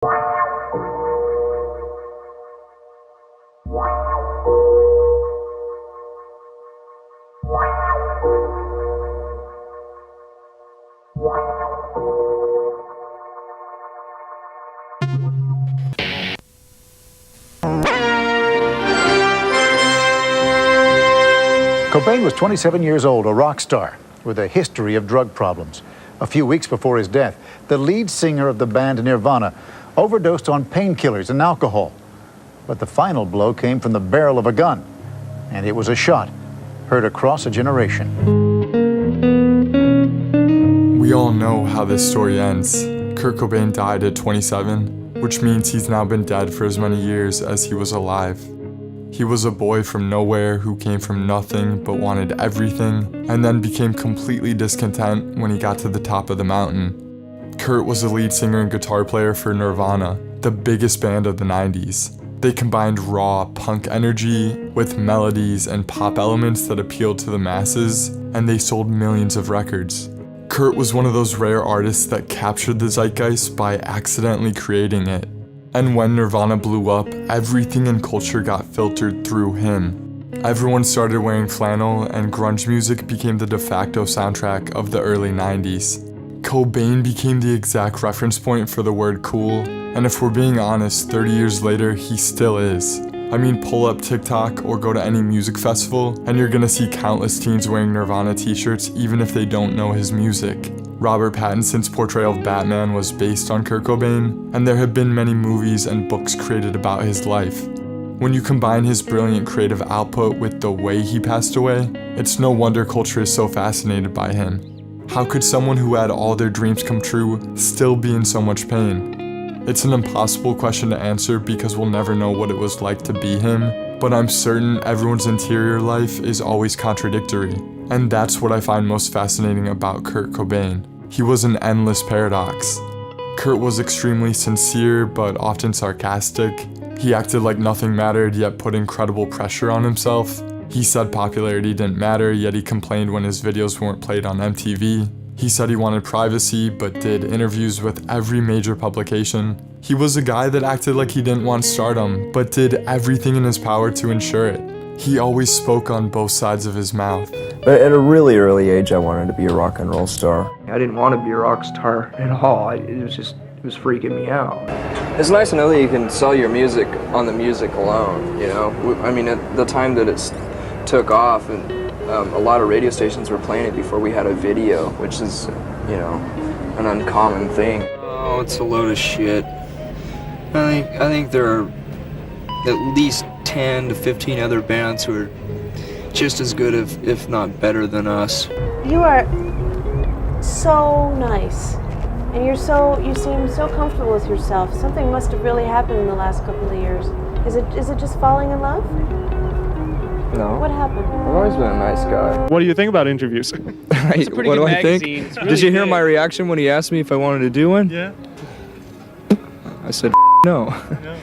Cobain was 27 years old, a rock star with a history of drug problems. A few weeks before his death, the lead singer of the band Nirvana overdosed on painkillers and alcohol. But the final blow came from the barrel of a gun, and it was a shot heard across a generation. We all know how this story ends. Kurt Cobain died at 27, which means he's now been dead for as many years as he was alive. He was a boy from nowhere who came from nothing but wanted everything, and then became completely discontent when he got to the top of the mountain. Kurt was the lead singer and guitar player for Nirvana, the biggest band of the 90s. They combined raw punk energy with melodies and pop elements that appealed to the masses, and they sold millions of records. Kurt was one of those rare artists that captured the zeitgeist by accidentally creating it. And when Nirvana blew up, everything in culture got filtered through him. Everyone started wearing flannel, and grunge music became the de facto soundtrack of the early 90s. Cobain became the exact reference point for the word cool, and if we're being honest, 30 years later, he still is. I mean, pull up TikTok or go to any music festival, and you're gonna see countless teens wearing Nirvana t-shirts even if they don't know his music. Robert Pattinson's portrayal of Batman was based on Kurt Cobain, and there have been many movies and books created about his life. When you combine his brilliant creative output with the way he passed away, it's no wonder culture is so fascinated by him. How could someone who had all their dreams come true still be in so much pain? It's an impossible question to answer because we'll never know what it was like to be him, but I'm certain everyone's interior life is always contradictory, and that's what I find most fascinating about Kurt Cobain. He was an endless paradox. Kurt was extremely sincere but often sarcastic. He acted like nothing mattered yet put incredible pressure on himself. He said popularity didn't matter, yet he complained when his videos weren't played on MTV. He said he wanted privacy, but did interviews with every major publication. He was a guy that acted like he didn't want stardom, but did everything in his power to ensure it. He always spoke on both sides of his mouth. But at a really early age, I wanted to be a rock and roll star. I didn't want to be a rock star at all. It was freaking me out. It's nice to know that you can sell your music on the music alone, you know? I mean, at the time that it took off, and a lot of radio stations were playing it before we had a video, which is, you know, an uncommon thing. Oh, it's a load of shit. I think there are at least 10 to 15 other bands who are just as good, if not better than us. You are so nice, and you seem so comfortable with yourself. Something must have really happened in the last couple of years. Is it just falling in love? No. What happened? I've always been a nice guy. What do you think about interviews? It's a pretty what good do I think? magazine. It's really Did you hear big. my reaction when he asked me if I wanted to do one? Yeah. I said, no.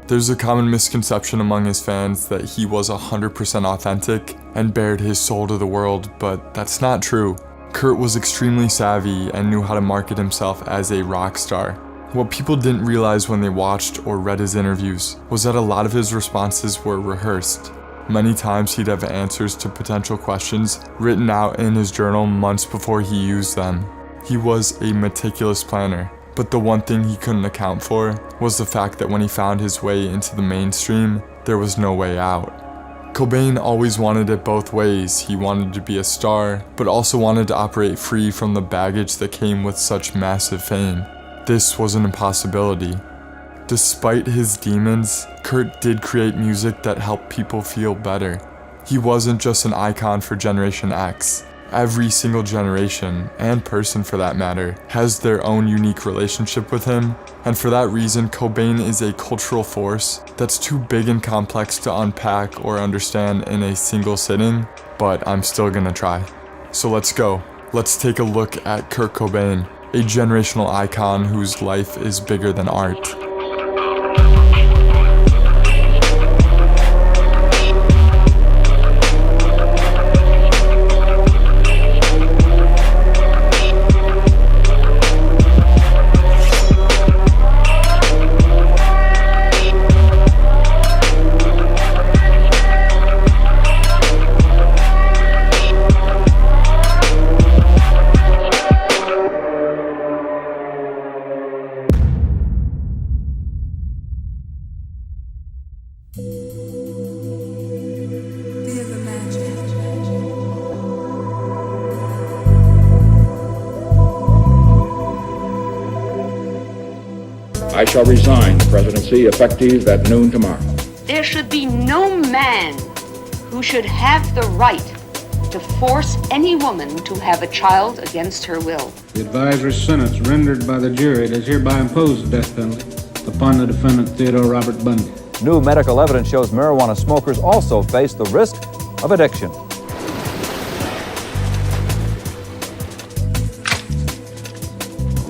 There's a common misconception among his fans that he was 100% authentic and bared his soul to the world, but that's not true. Kurt was extremely savvy and knew how to market himself as a rock star. What people didn't realize when they watched or read his interviews was that a lot of his responses were rehearsed. Many times he'd have answers to potential questions written out in his journal months before he used them. He was a meticulous planner, but the one thing he couldn't account for was the fact that when he found his way into the mainstream, there was no way out. Cobain always wanted it both ways. He wanted to be a star, but also wanted to operate free from the baggage that came with such massive fame. This was an impossibility. Despite his demons, Kurt did create music that helped people feel better. He wasn't just an icon for Generation X. Every single generation, and person for that matter, has their own unique relationship with him, and for that reason, Cobain is a cultural force that's too big and complex to unpack or understand in a single sitting, but I'm still gonna try. So let's go. Let's take a look at Kurt Cobain, a generational icon whose life is bigger than art. shall resign the presidency effective at noon tomorrow. There should be no man who should have the right to force any woman to have a child against her will. The advisory sentence rendered by the jury does hereby impose the death penalty upon the defendant Theodore Robert Bundy. New medical evidence shows marijuana smokers also face the risk of addiction.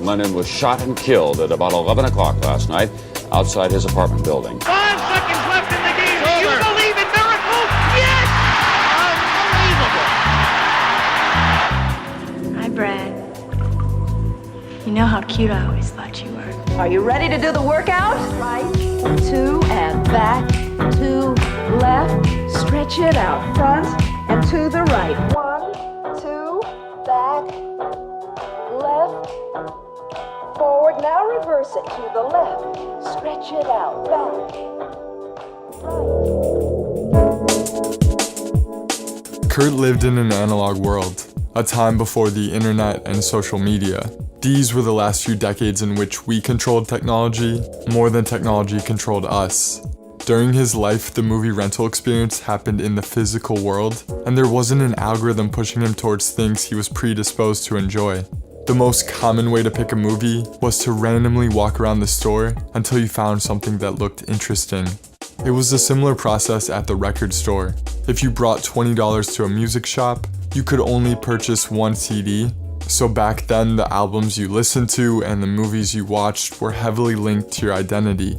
Lennon was shot and killed at about 11 o'clock last night outside his apartment building. 5 seconds left in the game. Do you believe in miracles? Yes! Unbelievable! Hi, Brad. You know how cute I always thought you were. Are you ready to do the workout? Right, to and back, to left, stretch it out, front and to the right. 1, 2, back, left, forward. Now reverse it to the left, stretch it out, back, right. Kurt lived in an analog world, a time before the internet and social media. These were the last few decades in which we controlled technology more than technology controlled us. During his life, the movie rental experience happened in the physical world, and there wasn't an algorithm pushing him towards things he was predisposed to enjoy. The most common way to pick a movie was to randomly walk around the store until you found something that looked interesting. It was a similar process at the record store. If you brought $20 to a music shop, you could only purchase one CD. So back then, the albums you listened to and the movies you watched were heavily linked to your identity.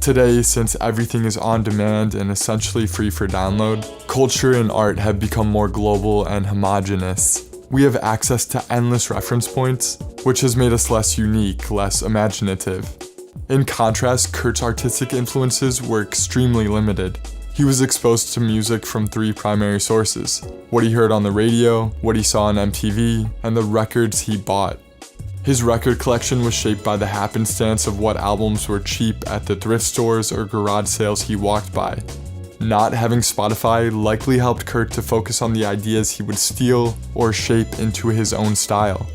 Today, since everything is on demand and essentially free for download, culture and art have become more global and homogeneous. We have access to endless reference points, which has made us less unique, less imaginative. In contrast, Kurt's artistic influences were extremely limited. He was exposed to music from 3 primary sources: what he heard on the radio, what he saw on MTV, and the records he bought. His record collection was shaped by the happenstance of what albums were cheap at the thrift stores or garage sales he walked by. Not having Spotify likely helped Kurt to focus on the ideas he would steal or shape into his own style.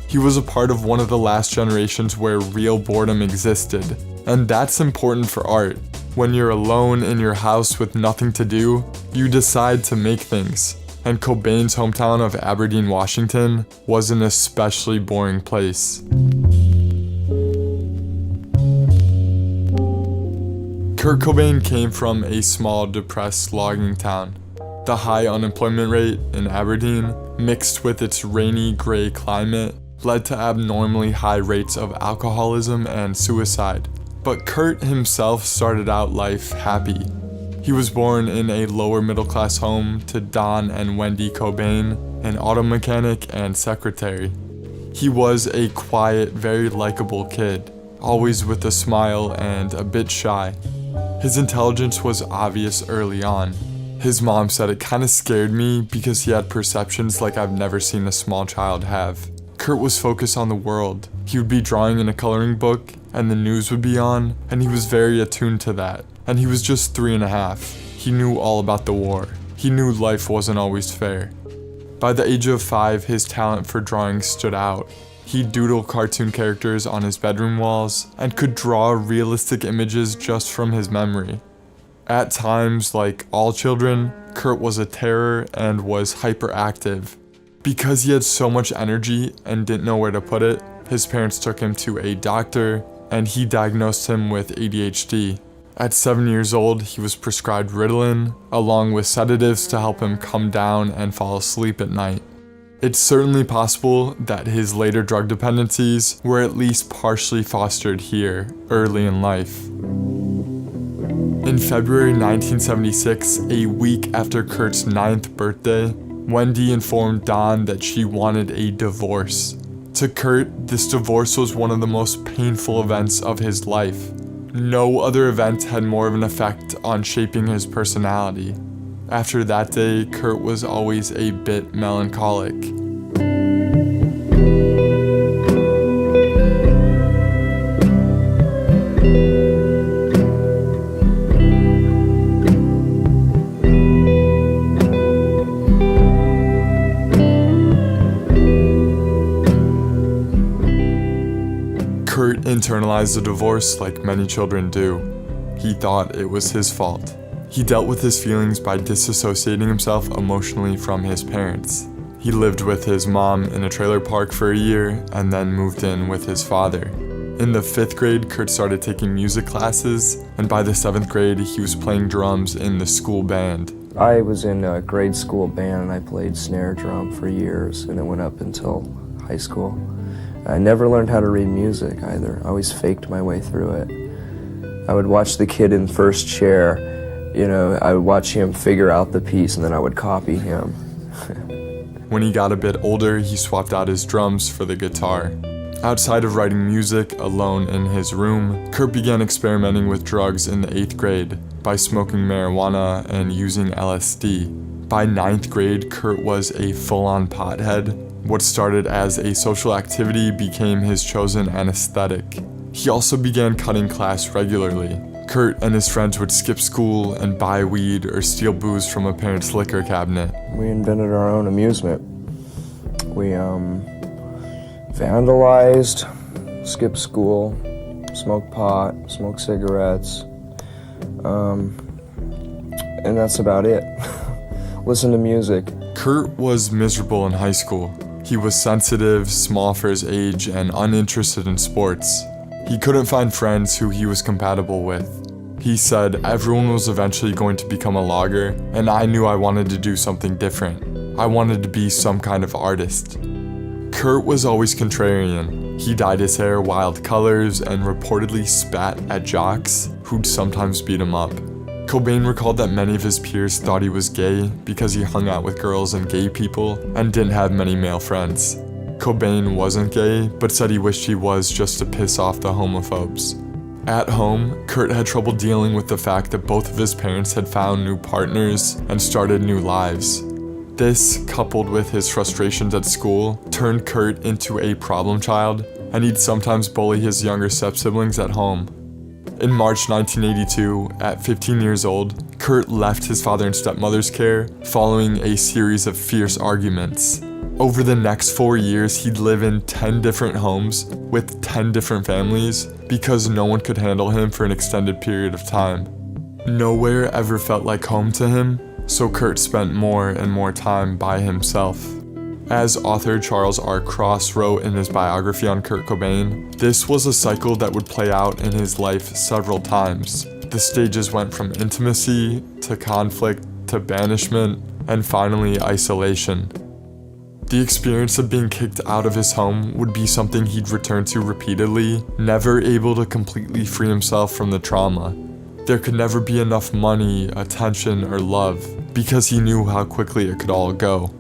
He was a part of one of the last generations where real boredom existed, and that's important for art. When you're alone in your house with nothing to do, you decide to make things. And Cobain's hometown of Aberdeen, Washington, was an especially boring place. Kurt Cobain came from a small, depressed logging town. The high unemployment rate in Aberdeen, mixed with its rainy, gray climate, led to abnormally high rates of alcoholism and suicide. But Kurt himself started out life happy. He was born in a lower middle class home to Don and Wendy Cobain, an auto mechanic and secretary. He was a quiet, very likable kid, always with a smile and a bit shy. His intelligence was obvious early on. His mom said it kinda scared me because he had perceptions like I've never seen a small child have. Kurt was focused on the world. He would be drawing in a coloring book, and the news would be on, and he was very attuned to that. And he was just 3.5. He knew all about the war. He knew life wasn't always fair. By the age of 5, his talent for drawing stood out. He doodled cartoon characters on his bedroom walls and could draw realistic images just from his memory. At times, like all children, Kurt was a terror and was hyperactive. Because he had so much energy and didn't know where to put it, his parents took him to a doctor and he diagnosed him with ADHD. At 7 years old, he was prescribed Ritalin, along with sedatives to help him come down and fall asleep at night. It's certainly possible that his later drug dependencies were at least partially fostered here, early in life. In February 1976, a week after Kurt's 9th birthday, Wendy informed Don that she wanted a divorce. To Kurt, this divorce was one of the most painful events of his life. No other event had more of an effect on shaping his personality. After that day, Kurt was always a bit melancholic. Kurt internalized internalized the divorce like many children do. He thought it was his fault. He dealt with his feelings by disassociating himself emotionally from his parents. He lived with his mom in a trailer park for a year and then moved in with his father. In the 5th grade, Kurt started taking music classes, and by the 7th grade, he was playing drums in the school band. I was in a grade school band and I played snare drum for years, and it went up until high school. I never learned how to read music either. I always faked my way through it. I would watch the kid in first chair, I would watch him figure out the piece and then I would copy him. When he got a bit older, he swapped out his drums for the guitar. Outside of writing music alone in his room, Kurt began experimenting with drugs in the 8th grade by smoking marijuana and using LSD. By 9th grade, Kurt was a full-on pothead. What started as a social activity became his chosen anesthetic. He also began cutting class regularly. Kurt and his friends would skip school and buy weed or steal booze from a parent's liquor cabinet. We invented our own amusement. We vandalized, skipped school, smoked pot, smoked cigarettes, and that's about it. Listen to music. Kurt was miserable in high school. He was sensitive, small for his age, and uninterested in sports. He couldn't find friends who he was compatible with. He said everyone was eventually going to become a logger, and I knew I wanted to do something different. I wanted to be some kind of artist. Kurt was always contrarian. He dyed his hair wild colors and reportedly spat at jocks who'd sometimes beat him up. Cobain recalled that many of his peers thought he was gay because he hung out with girls and gay people and didn't have many male friends. Cobain wasn't gay, but said he wished he was just to piss off the homophobes. At home, Kurt had trouble dealing with the fact that both of his parents had found new partners and started new lives. This, coupled with his frustrations at school, turned Kurt into a problem child, and he'd sometimes bully his younger step-siblings at home. In March 1982, at 15 years old, Kurt left his father and stepmother's care following a series of fierce arguments. Over the next 4 years, he'd live in 10 different homes with 10 different families because no one could handle him for an extended period of time. Nowhere ever felt like home to him, so Kurt spent more and more time by himself. As author Charles R. Cross wrote in his biography on Kurt Cobain, this was a cycle that would play out in his life several times. The stages went from intimacy to conflict to banishment and finally isolation. The experience of being kicked out of his home would be something he'd return to repeatedly, never able to completely free himself from the trauma. There could never be enough money, attention, or love, because he knew how quickly it could all go.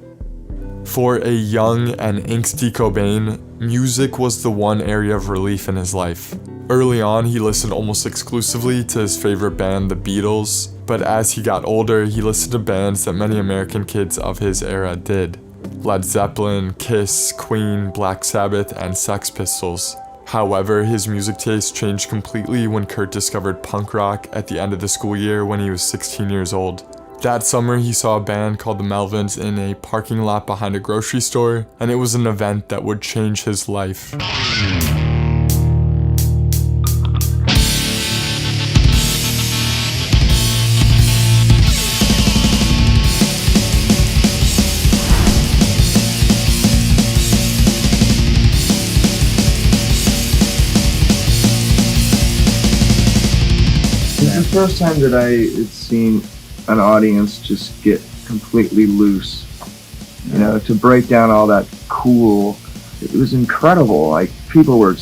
For a young and angsty Cobain, music was the one area of relief in his life. Early on, he listened almost exclusively to his favorite band, the Beatles, but as he got older, he listened to bands that many American kids of his era did. Led Zeppelin, Kiss, Queen, Black Sabbath, and Sex Pistols. However, his music taste changed completely when Kurt discovered punk rock at the end of the school year when he was 16 years old. That summer, he saw a band called the Melvins in a parking lot behind a grocery store, and it was an event that would change his life. It was the first time that I had seen an audience just get completely loose. To break down all that cool, it was incredible. Like, people were,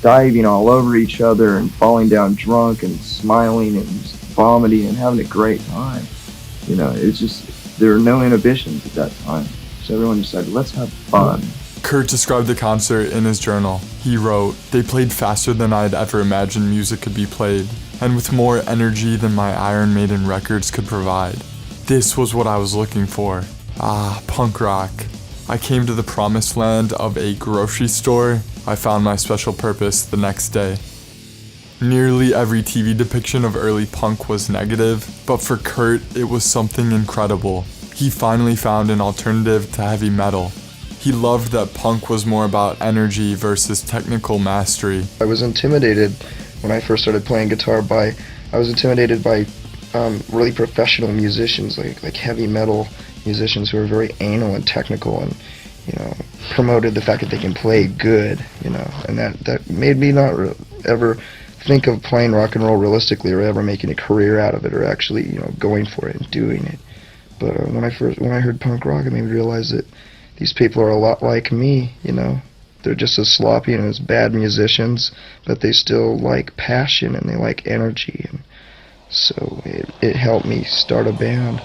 diving all over each other and falling down drunk and smiling and just vomiting and having a great time. It's just, there were no inhibitions at that time. So everyone decided, let's have fun. Kurt described the concert in his journal. He wrote, "They played faster than I had ever imagined music could be played, and with more energy than my Iron Maiden records could provide. This was what I was looking for. Punk rock. I came to the promised land of a grocery store. I found my special purpose the next day." Nearly every TV depiction of early punk was negative, but for Kurt, it was something incredible. He finally found an alternative to heavy metal. He loved that punk was more about energy versus technical mastery. I was intimidated when I first started playing guitar by really professional musicians, like heavy metal musicians who are very anal and technical, and promoted the fact that they can play good, and that made me not ever think of playing rock and roll realistically, or ever making a career out of it, or actually going for it and doing it. But when I heard punk rock, it made me realize that these people are a lot like me. They're just as sloppy and as bad musicians, but they still like passion and they like energy, and so it helped me start a band.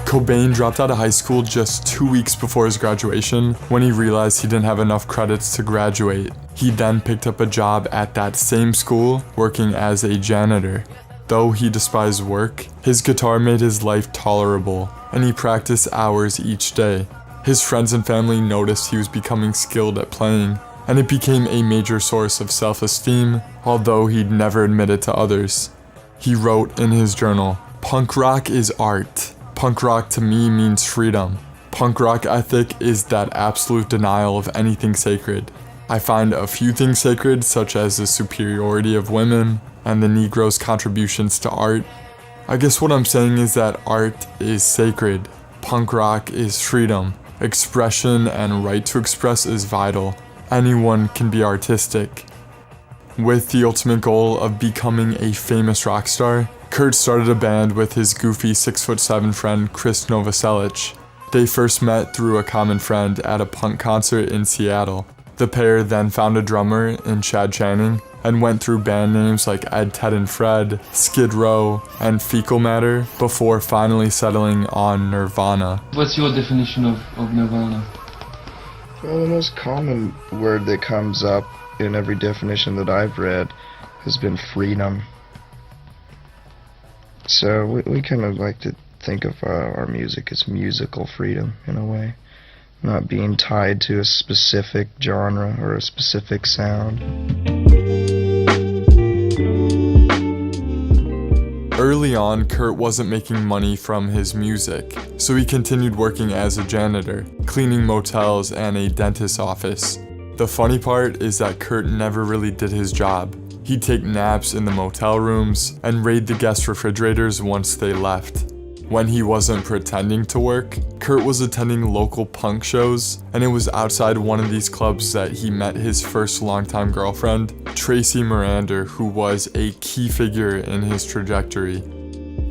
Cobain dropped out of high school just 2 weeks before his graduation when he realized he didn't have enough credits to graduate. He then picked up a job at that same school, working as a janitor. Though he despised work, his guitar made his life tolerable, and he practiced hours each day. His friends and family noticed he was becoming skilled at playing, and it became a major source of self-esteem, although he'd never admit it to others. He wrote in his journal, "Punk rock is art. Punk rock to me means freedom. Punk rock ethic is that absolute denial of anything sacred. I find a few things sacred, such as the superiority of women and the Negro's contributions to art. I guess what I'm saying is that art is sacred. Punk rock is freedom. Expression and right to express is vital. Anyone can be artistic." With the ultimate goal of becoming a famous rock star, Kurt started a band with his goofy 6'7" friend Chris Novoselic. They first met through a common friend at a punk concert in Seattle. The pair then found a drummer in Chad Channing and went through band names like Ed, Ted and Fred, Skid Row, and Fecal Matter before finally settling on Nirvana. What's your definition of Nirvana? Well, the most common word that comes up in every definition that I've read has been freedom. So we kind of like to think of our music as musical freedom in a way, not being tied to a specific genre or a specific sound. Early on, Kurt wasn't making money from his music, so he continued working as a janitor, cleaning motels and a dentist's office. The funny part is that Kurt never really did his job. He'd take naps in the motel rooms and raid the guest refrigerators once they left. When he wasn't pretending to work, Kurt was attending local punk shows, and it was outside one of these clubs that he met his first longtime girlfriend, Tracy Miranda, who was a key figure in his trajectory.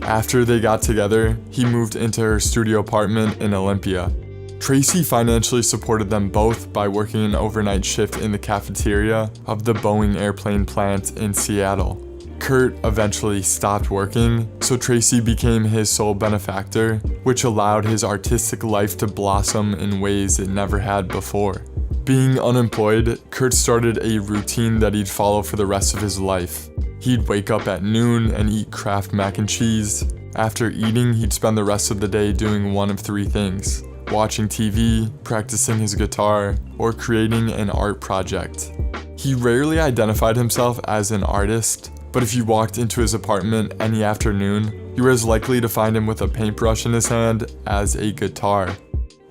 After they got together, he moved into her studio apartment in Olympia. Tracy financially supported them both by working an overnight shift in the cafeteria of the Boeing airplane plant in Seattle. Kurt eventually stopped working, so Tracy became his sole benefactor, which allowed his artistic life to blossom in ways it never had before. Being unemployed, Kurt started a routine that he'd follow for the rest of his life. He'd wake up at noon and eat Kraft mac and cheese. After eating, he'd spend the rest of the day doing one of three things: watching TV, practicing his guitar, or creating an art project. He rarely identified himself as an artist, but if you walked into his apartment any afternoon, you were as likely to find him with a paintbrush in his hand as a guitar.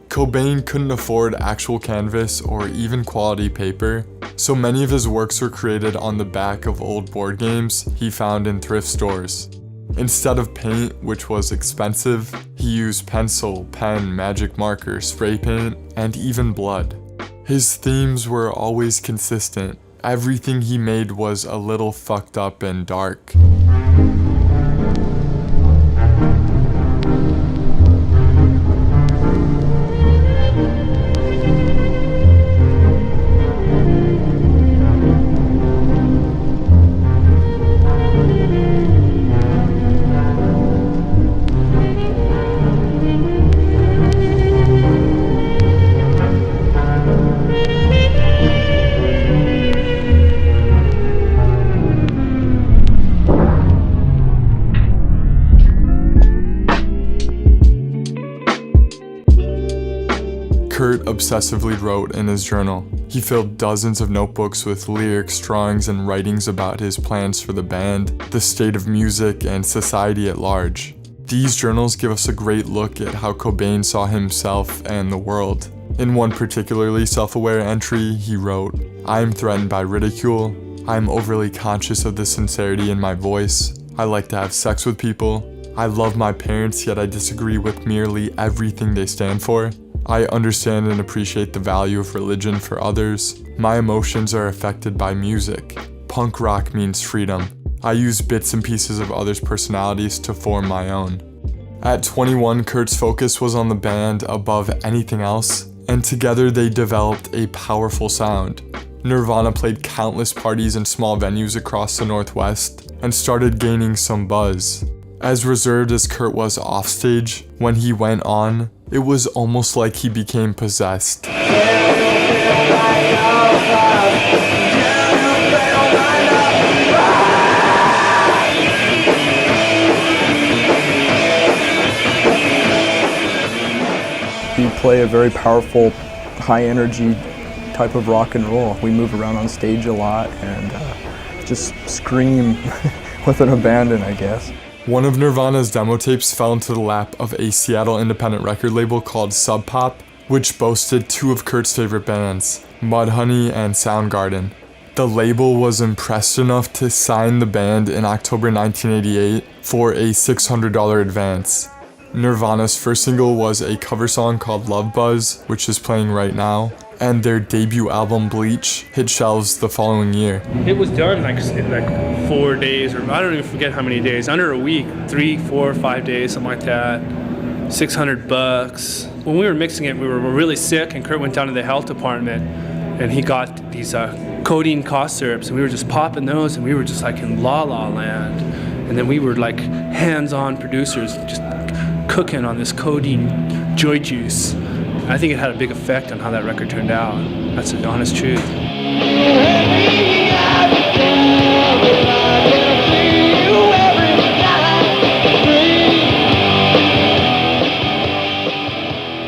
Cobain couldn't afford actual canvas or even quality paper, so many of his works were created on the back of old board games he found in thrift stores. Instead of paint, which was expensive, he used pencil, pen, magic marker, spray paint, and even blood. His themes were always consistent. Everything he made was a little fucked up and dark. Kurt obsessively wrote in his journal. He filled dozens of notebooks with lyrics, drawings, and writings about his plans for the band, the state of music, and society at large. These journals give us a great look at how Cobain saw himself and the world. In one particularly self-aware entry, he wrote, "I am threatened by ridicule. I am overly conscious of the sincerity in my voice. I like to have sex with people. I love my parents, yet I disagree with nearly everything they stand for. I understand and appreciate the value of religion for others. My emotions are affected by music. Punk rock means freedom. I use bits and pieces of others' personalities to form my own." At 21, Kurt's focus was on the band above anything else, and together they developed a powerful sound. Nirvana played countless parties in small venues across the Northwest and started gaining some buzz. As reserved as Kurt was offstage, when he went on, it was almost like he became possessed. We play a very powerful, high-energy type of rock and roll. We move around on stage a lot and just scream with an abandon, I guess. One of Nirvana's demo tapes fell into the lap of a Seattle independent record label called Sub Pop, which boasted two of Kurt's favorite bands, Mudhoney and Soundgarden. The label was impressed enough to sign the band in October 1988 for a $600 advance. Nirvana's first single was a cover song called Love Buzz, which is playing right now, and their debut album Bleach hit shelves the following year. It was done in like 4 days, or I don't even forget how many days, under a week, 3, 4, 5 days, something like that. $600. When we were mixing it, we were really sick, and Kurt went down to the health department, and he got these codeine cough syrups, and we were just popping those, and we were just like in la la land. And then we were like hands-on producers, just cooking on this codeine joy juice. I think it had a big effect on how that record turned out. That's the honest truth.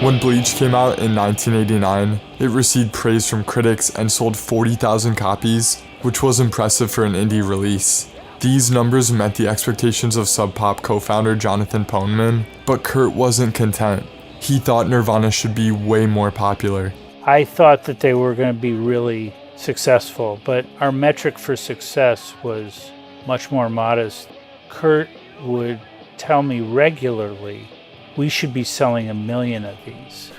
When Bleach came out in 1989, it received praise from critics and sold 40,000 copies, which was impressive for an indie release. These numbers met the expectations of Sub Pop co-founder Jonathan Poneman, but Kurt wasn't content. He thought Nirvana should be way more popular. I thought that they were going to be really successful, but our metric for success was much more modest. Kurt would tell me regularly, we should be selling 1 million of these.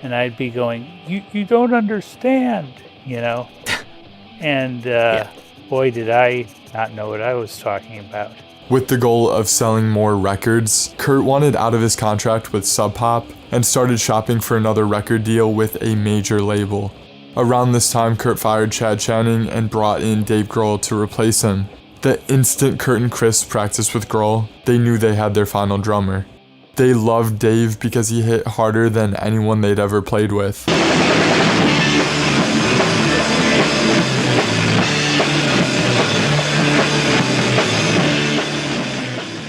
And I'd be going, you don't understand, you know? And boy, did I not know what I was talking about. With the goal of selling more records, Kurt wanted out of his contract with Sub Pop and started shopping for another record deal with a major label. Around this time, Kurt fired Chad Channing and brought in Dave Grohl to replace him. The instant Kurt and Chris practiced with Grohl, they knew they had their final drummer. They loved Dave because he hit harder than anyone they'd ever played with.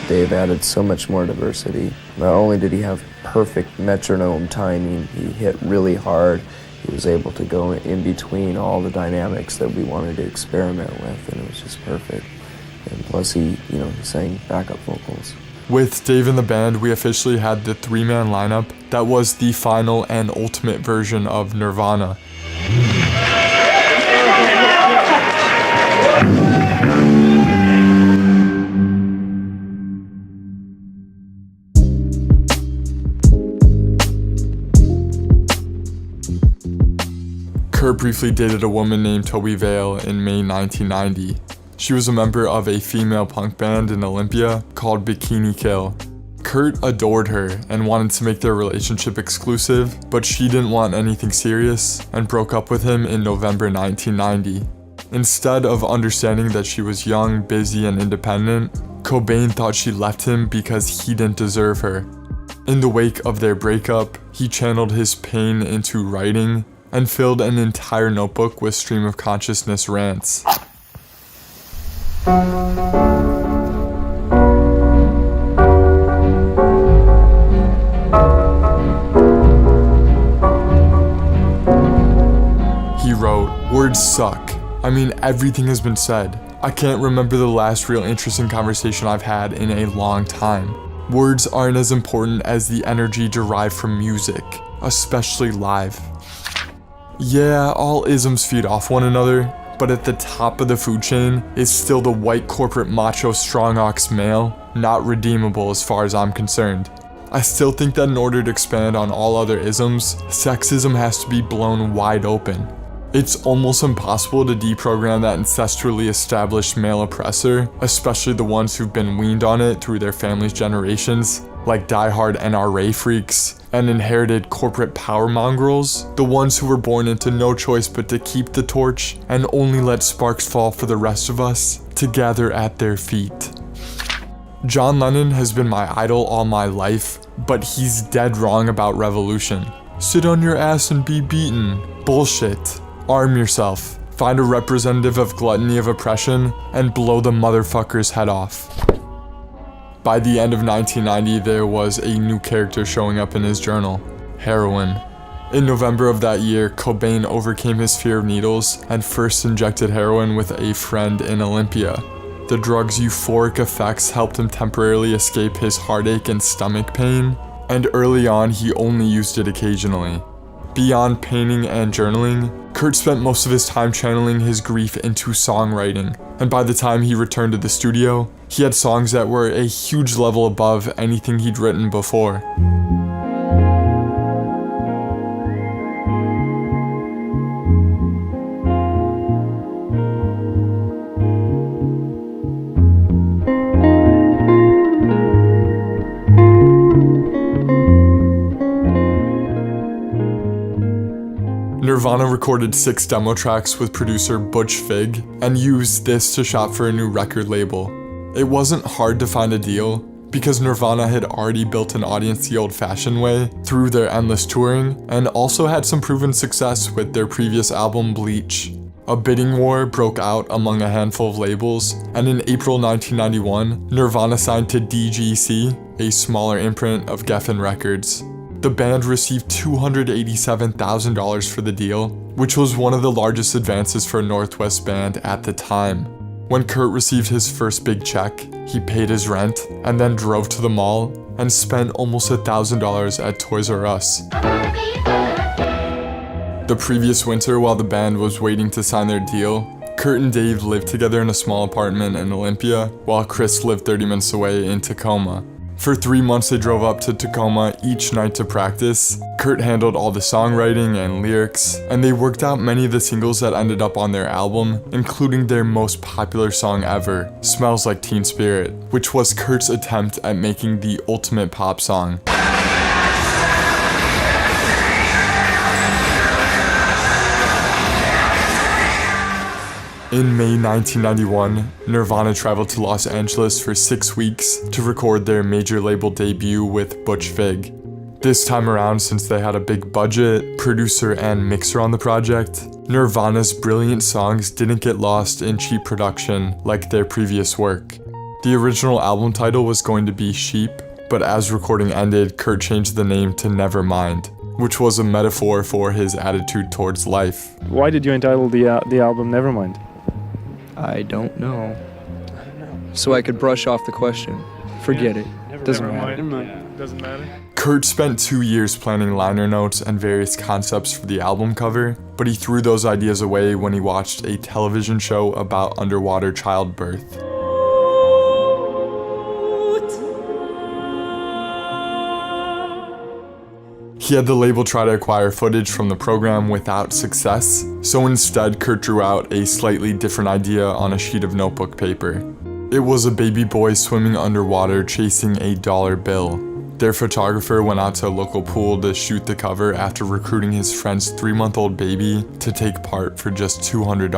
Dave added so much more diversity. Not only did he have perfect metronome timing, he hit really hard. He was able to go in between all the dynamics that we wanted to experiment with, and it was just perfect. And plus he sang backup vocals. With Dave in the band, we officially had the 3-man lineup that was the final and ultimate version of Nirvana. Kurt briefly dated a woman named Toby Vale in May 1990. She was a member of a female punk band in Olympia called Bikini Kill. Kurt adored her and wanted to make their relationship exclusive, but she didn't want anything serious and broke up with him in November 1990. Instead of understanding that she was young, busy, and independent, Cobain thought she left him because he didn't deserve her. In the wake of their breakup, he channeled his pain into writing and filled an entire notebook with stream of consciousness rants. Words suck. I mean, everything has been said. I can't remember the last real interesting conversation I've had in a long time. Words aren't as important as the energy derived from music, especially live. Yeah, all isms feed off one another, but at the top of the food chain is still the white corporate macho strong ox male, not redeemable as far as I'm concerned. I still think that in order to expand on all other isms, sexism has to be blown wide open. It's almost impossible to deprogram that ancestrally established male oppressor, especially the ones who've been weaned on it through their family's generations, like diehard NRA freaks and inherited corporate power mongrels, the ones who were born into no choice but to keep the torch and only let sparks fall for the rest of us to gather at their feet. John Lennon has been my idol all my life, but he's dead wrong about revolution. Sit on your ass and be beaten. Bullshit. Arm yourself, find a representative of gluttony of oppression, and blow the motherfucker's head off. By the end of 1990, there was a new character showing up in his journal, heroin. In November of that year, Cobain overcame his fear of needles and first injected heroin with a friend in Olympia. The drug's euphoric effects helped him temporarily escape his heartache and stomach pain, and early on he only used it occasionally. Beyond painting and journaling, Kurt spent most of his time channeling his grief into songwriting, and by the time he returned to the studio, he had songs that were a huge level above anything he'd written before. Nirvana recorded 6 demo tracks with producer Butch Vig and used this to shop for a new record label. It wasn't hard to find a deal because Nirvana had already built an audience the old-fashioned way through their endless touring and also had some proven success with their previous album Bleach. A bidding war broke out among a handful of labels, and in April 1991, Nirvana signed to DGC, a smaller imprint of Geffen Records. The band received $287,000 for the deal, which was one of the largest advances for a Northwest band at the time. When Kurt received his first big check, he paid his rent and then drove to the mall and spent almost $1,000 at Toys R Us. The previous winter, while the band was waiting to sign their deal, Kurt and Dave lived together in a small apartment in Olympia, while Chris lived 30 minutes away in Tacoma. For 3 months they drove up to Tacoma each night to practice. Kurt handled all the songwriting and lyrics, and they worked out many of the singles that ended up on their album, including their most popular song ever, Smells Like Teen Spirit, which was Kurt's attempt at making the ultimate pop song. In May 1991, Nirvana traveled to Los Angeles for 6 weeks to record their major label debut with Butch Vig. This time around, since they had a big budget, producer, and mixer on the project, Nirvana's brilliant songs didn't get lost in cheap production like their previous work. The original album title was going to be Sheep, but as recording ended, Kurt changed the name to Nevermind, which was a metaphor for his attitude towards life. Why did you entitle the album Nevermind? I don't know. So I could brush off the question. Forget it. Doesn't matter. Doesn't matter. Kurt spent 2 years planning liner notes and various concepts for the album cover, but he threw those ideas away when he watched a television show about underwater childbirth. He had the label try to acquire footage from the program without success, so instead Kurt drew out a slightly different idea on a sheet of notebook paper. It was a baby boy swimming underwater chasing a dollar bill. Their photographer went out to a local pool to shoot the cover after recruiting his friend's 3-month-old baby to take part for just $200.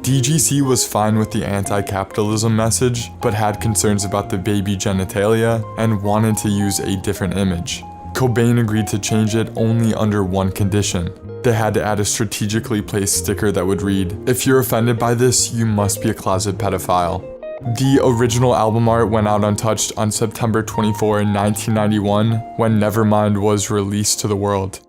DGC was fine with the anti-capitalism message, but had concerns about the baby genitalia and wanted to use a different image. Cobain agreed to change it only under one condition. They had to add a strategically placed sticker that would read, "If you're offended by this, you must be a closet pedophile." The original album art went out untouched on September 24, 1991, when Nevermind was released to the world.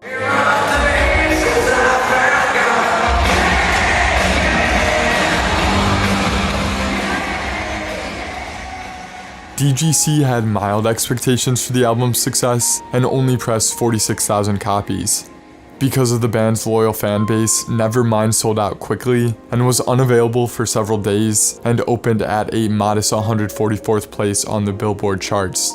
DGC had mild expectations for the album's success and only pressed 46,000 copies. Because of the band's loyal fan base, Nevermind sold out quickly and was unavailable for several days and opened at a modest 144th place on the Billboard charts.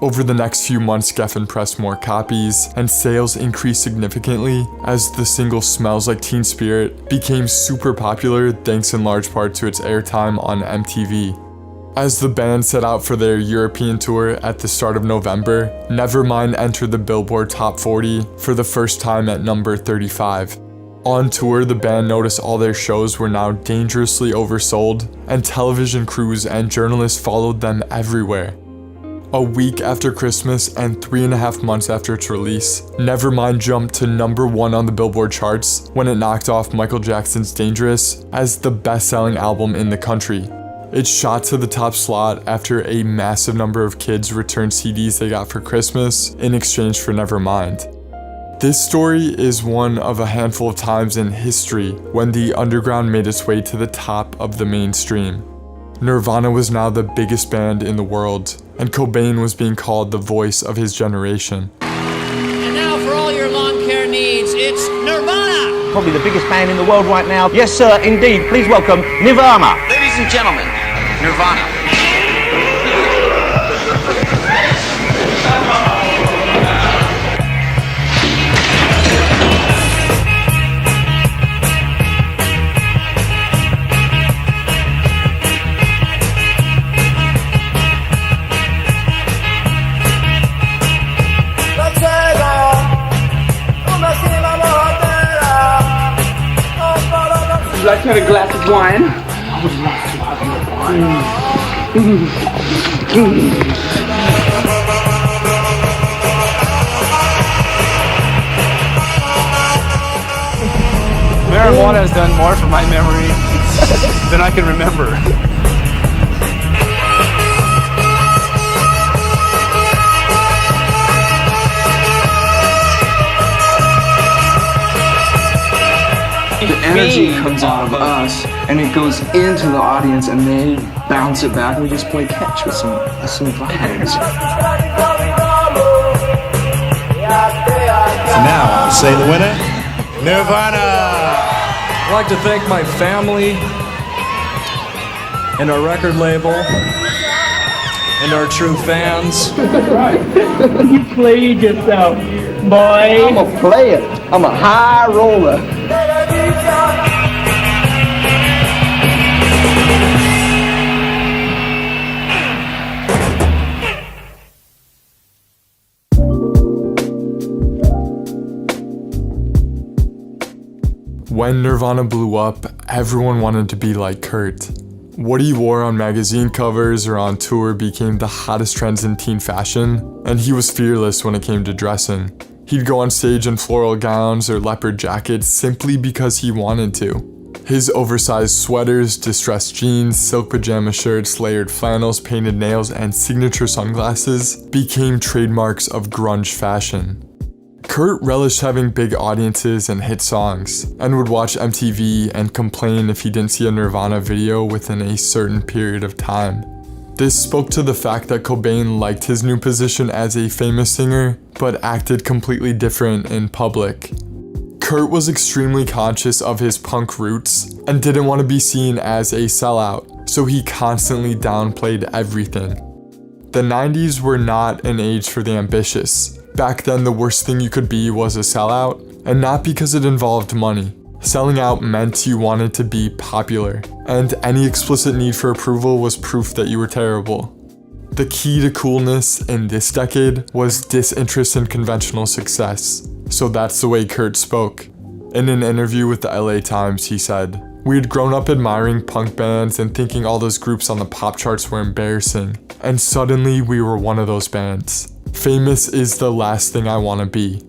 Over the next few months, Geffen pressed more copies, and sales increased significantly as the single Smells Like Teen Spirit became super popular thanks in large part to its airtime on MTV. As the band set out for their European tour at the start of November, Nevermind entered the Billboard Top 40 for the first time at number 35. On tour, the band noticed all their shows were now dangerously oversold, and television crews and journalists followed them everywhere. A week after Christmas and 3.5 months after its release, Nevermind jumped to number 1 on the Billboard charts when it knocked off Michael Jackson's Dangerous as the best-selling album in the country. It shot to the top slot after a massive number of kids returned CDs they got for Christmas in exchange for Nevermind. This story is one of a handful of times in history when the underground made its way to the top of the mainstream. Nirvana was now the biggest band in the world, and Cobain was being called the voice of his generation. And now for all your lawn care needs, it's Nirvana! Probably the biggest band in the world right now. Yes, sir, indeed. Please welcome Nirvana. Ladies and gentlemen, Nirvana. Would you like to have a glass of wine? I would love to have your wine. Marijuana has done more for my memory than I can remember. The energy comes out of us and it goes into the audience and they bounce it back and we just play catch with some vibes. So now, say the winner, Nirvana! I'd like to thank my family and our record label and our true fans. You played yourself, boy. I'm a player. I'm a high roller. When Nirvana blew up, everyone wanted to be like Kurt. What he wore on magazine covers or on tour became the hottest trends in teen fashion, and he was fearless when it came to dressing. He'd go on stage in floral gowns or leopard jackets simply because he wanted to. His oversized sweaters, distressed jeans, silk pajama shirts, layered flannels, painted nails, and signature sunglasses became trademarks of grunge fashion. Kurt relished having big audiences and hit songs, and would watch MTV and complain if he didn't see a Nirvana video within a certain period of time. This spoke to the fact that Cobain liked his new position as a famous singer, but acted completely different in public. Kurt was extremely conscious of his punk roots and didn't want to be seen as a sellout, so he constantly downplayed everything. The 90s were not an age for the ambitious. Back then, the worst thing you could be was a sellout, and not because it involved money. Selling out meant you wanted to be popular, and any explicit need for approval was proof that you were terrible. The key to coolness in this decade was disinterest in conventional success, so that's the way Kurt spoke. In an interview with the LA Times, he said, "We had grown up admiring punk bands and thinking all those groups on the pop charts were embarrassing, and suddenly we were one of those bands. Famous is the last thing I want to be."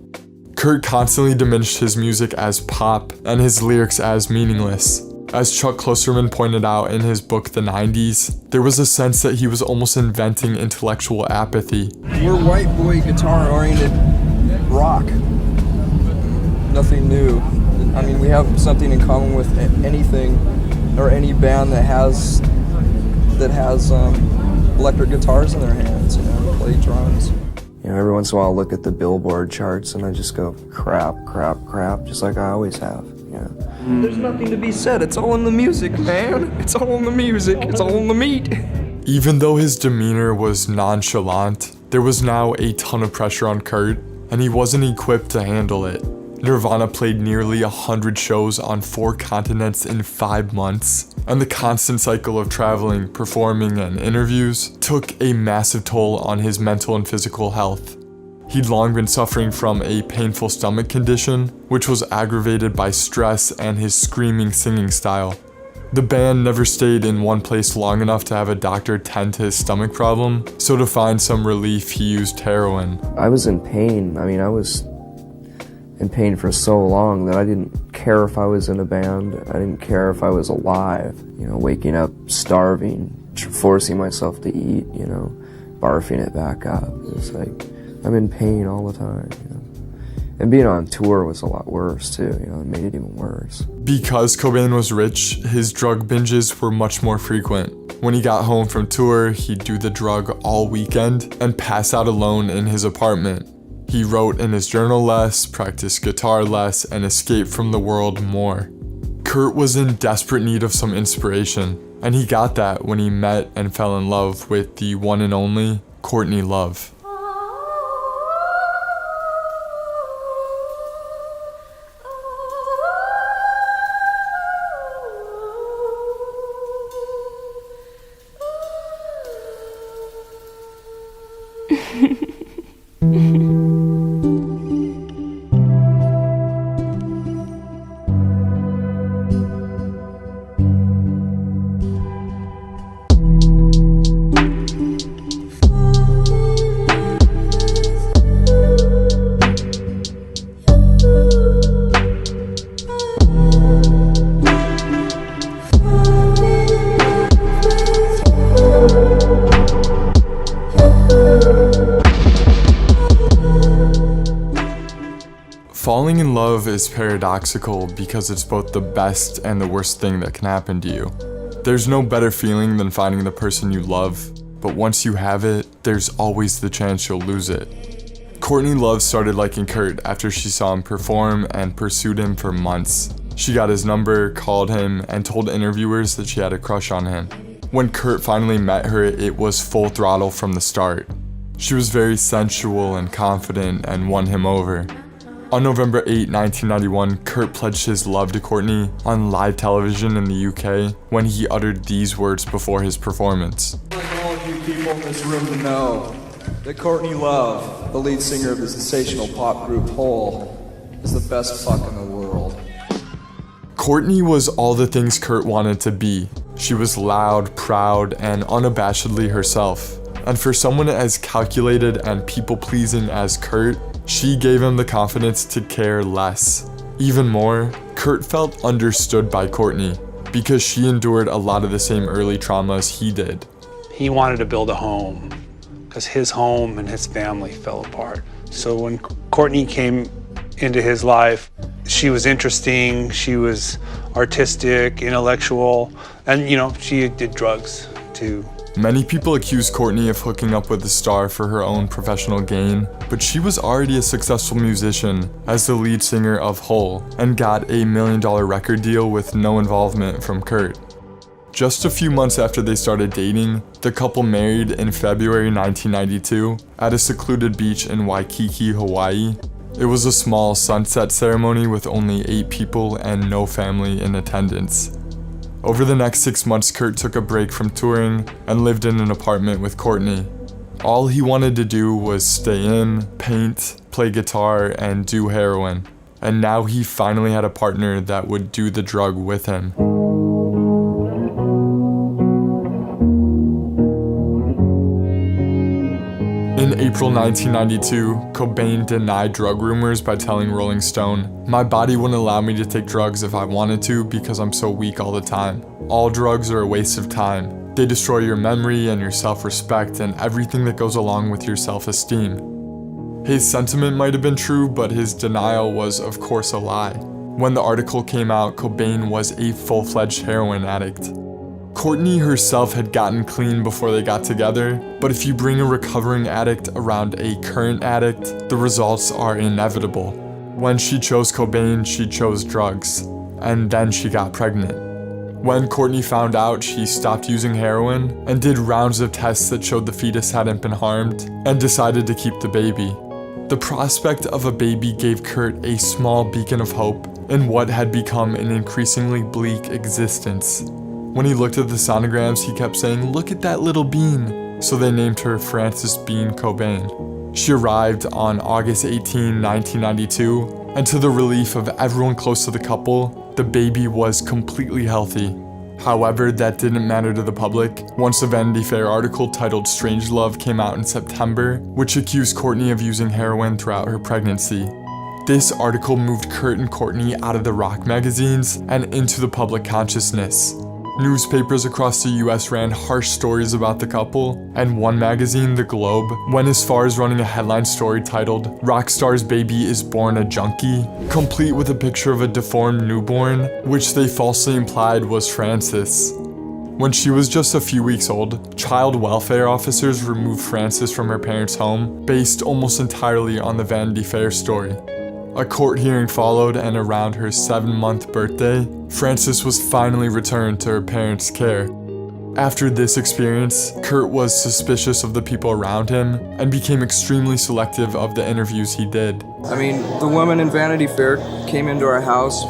Kurt constantly diminished his music as pop and his lyrics as meaningless. As Chuck Klosterman pointed out in his book The 90s, there was a sense that he was almost inventing intellectual apathy. We're white boy guitar-oriented rock. Nothing new. I mean, we have something in common with anything or any band that has electric guitars in their hands, you know, play drums. You know, every once in a while I'll look at the Billboard charts and I just go, crap, just like I always have, you know. There's nothing to be said, it's all in the music, man. It's all in the music, it's all in the meat. Even though his demeanor was nonchalant, there was now a ton of pressure on Kurt, and he wasn't equipped to handle it. Nirvana played nearly 100 shows on 4 continents in 5 months, and the constant cycle of traveling, performing, and interviews took a massive toll on his mental and physical health. He'd long been suffering from a painful stomach condition, which was aggravated by stress and his screaming singing style. The band never stayed in one place long enough to have a doctor tend to his stomach problem, so to find some relief, he used heroin. I was in pain. I mean, I was in pain for so long that I didn't care if I was in a band. I didn't care if I was alive. You know, waking up starving, forcing myself to eat, you know, barfing it back up. It was like, I'm in pain all the time, you know. And being on tour was a lot worse too, you know, it made it even worse. Because Cobain was rich, his drug binges were much more frequent. When he got home from tour, he'd do the drug all weekend and pass out alone in his apartment. He wrote in his journal less, practiced guitar less, and escaped from the world more. Kurt was in desperate need of some inspiration, and he got that when he met and fell in love with the one and only Courtney Love. Falling in love is paradoxical because it's both the best and the worst thing that can happen to you. There's no better feeling than finding the person you love, but once you have it, there's always the chance you'll lose it. Courtney Love started liking Kurt after she saw him perform and pursued him for months. She got his number, called him, and told interviewers that she had a crush on him. When Kurt finally met her, it was full throttle from the start. She was very sensual and confident and won him over. On November 8, 1991, Kurt pledged his love to Courtney on live television in the UK when he uttered these words before his performance. I'd like all of you people in this room to know that Courtney Love, the lead singer of the sensational pop group Hole, is the best fuck in the world. Courtney was all the things Kurt wanted to be. She was loud, proud, and unabashedly herself. And for someone as calculated and people-pleasing as Kurt, she gave him the confidence to care less. Even more, Kurt felt understood by Courtney because she endured a lot of the same early traumas he did. He wanted to build a home because his home and his family fell apart. So when Courtney came into his life, she was interesting, she was artistic, intellectual, and she did drugs too. Many people accuse Courtney of hooking up with the star for her own professional gain, but she was already a successful musician as the lead singer of Hole and got a $1 million record deal with no involvement from Kurt. Just a few months after they started dating, the couple married in February 1992 at a secluded beach in Waikiki, Hawaii. It was a small sunset ceremony with only 8 people and no family in attendance. Over the next 6 months, Kurt took a break from touring and lived in an apartment with Courtney. All he wanted to do was stay in, paint, play guitar, and do heroin. And now he finally had a partner that would do the drug with him. In April 1992, Cobain denied drug rumors by telling Rolling Stone, "My body wouldn't allow me to take drugs if I wanted to because I'm so weak all the time. All drugs are a waste of time. They destroy your memory and your self-respect and everything that goes along with your self-esteem." His sentiment might have been true, but his denial was of course a lie. When the article came out, Cobain was a full-fledged heroin addict. Courtney herself had gotten clean before they got together, but if you bring a recovering addict around a current addict, the results are inevitable. When she chose Cobain, she chose drugs, and then she got pregnant. When Courtney found out, she stopped using heroin and did rounds of tests that showed the fetus hadn't been harmed, and decided to keep the baby. The prospect of a baby gave Kurt a small beacon of hope in what had become an increasingly bleak existence. When he looked at the sonograms, he kept saying, "Look at that little bean." So they named her Frances Bean Cobain. She arrived on August 18, 1992, and to the relief of everyone close to the couple, the baby was completely healthy. However, that didn't matter to the public once a Vanity Fair article titled "Strangelove" came out in September, which accused Courtney of using heroin throughout her pregnancy. This article moved Kurt and Courtney out of the rock magazines and into the public consciousness. Newspapers across the US ran harsh stories about the couple, and one magazine, The Globe, went as far as running a headline story titled "Rock Star's Baby is Born a Junkie," complete with a picture of a deformed newborn, which they falsely implied was Frances. When she was just a few weeks old, child welfare officers removed Frances from her parents' home, based almost entirely on the Vanity Fair story. A court hearing followed, and around her 7-month birthday, Frances was finally returned to her parents' care. After this experience, Kurt was suspicious of the people around him and became extremely selective of the interviews he did. I mean, the woman in Vanity Fair came into our house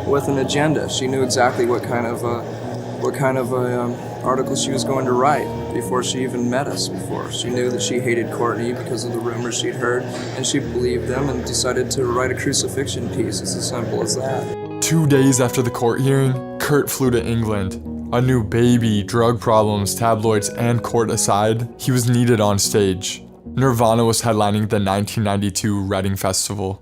with an agenda. She knew exactly what kind of article she was going to write before she even met us before. She knew that she hated Courtney because of the rumors she'd heard, and she believed them and decided to write a crucifixion piece. It's as simple as that. 2 days after the court hearing, Kurt flew to England. A new baby, drug problems, tabloids, and court aside, he was needed on stage. Nirvana was headlining the 1992 Reading Festival.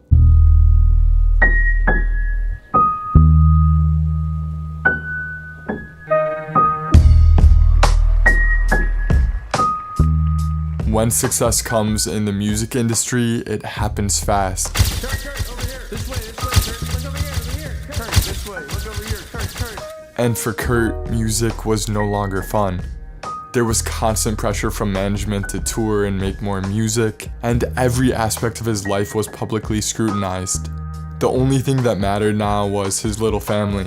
When success comes in the music industry, it happens fast. Kurt, over here. This way, Kurt. Look over here. Kurt, this way. Look over here. Kurt. And for Kurt, music was no longer fun. There was constant pressure from management to tour and make more music, and every aspect of his life was publicly scrutinized. The only thing that mattered now was his little family.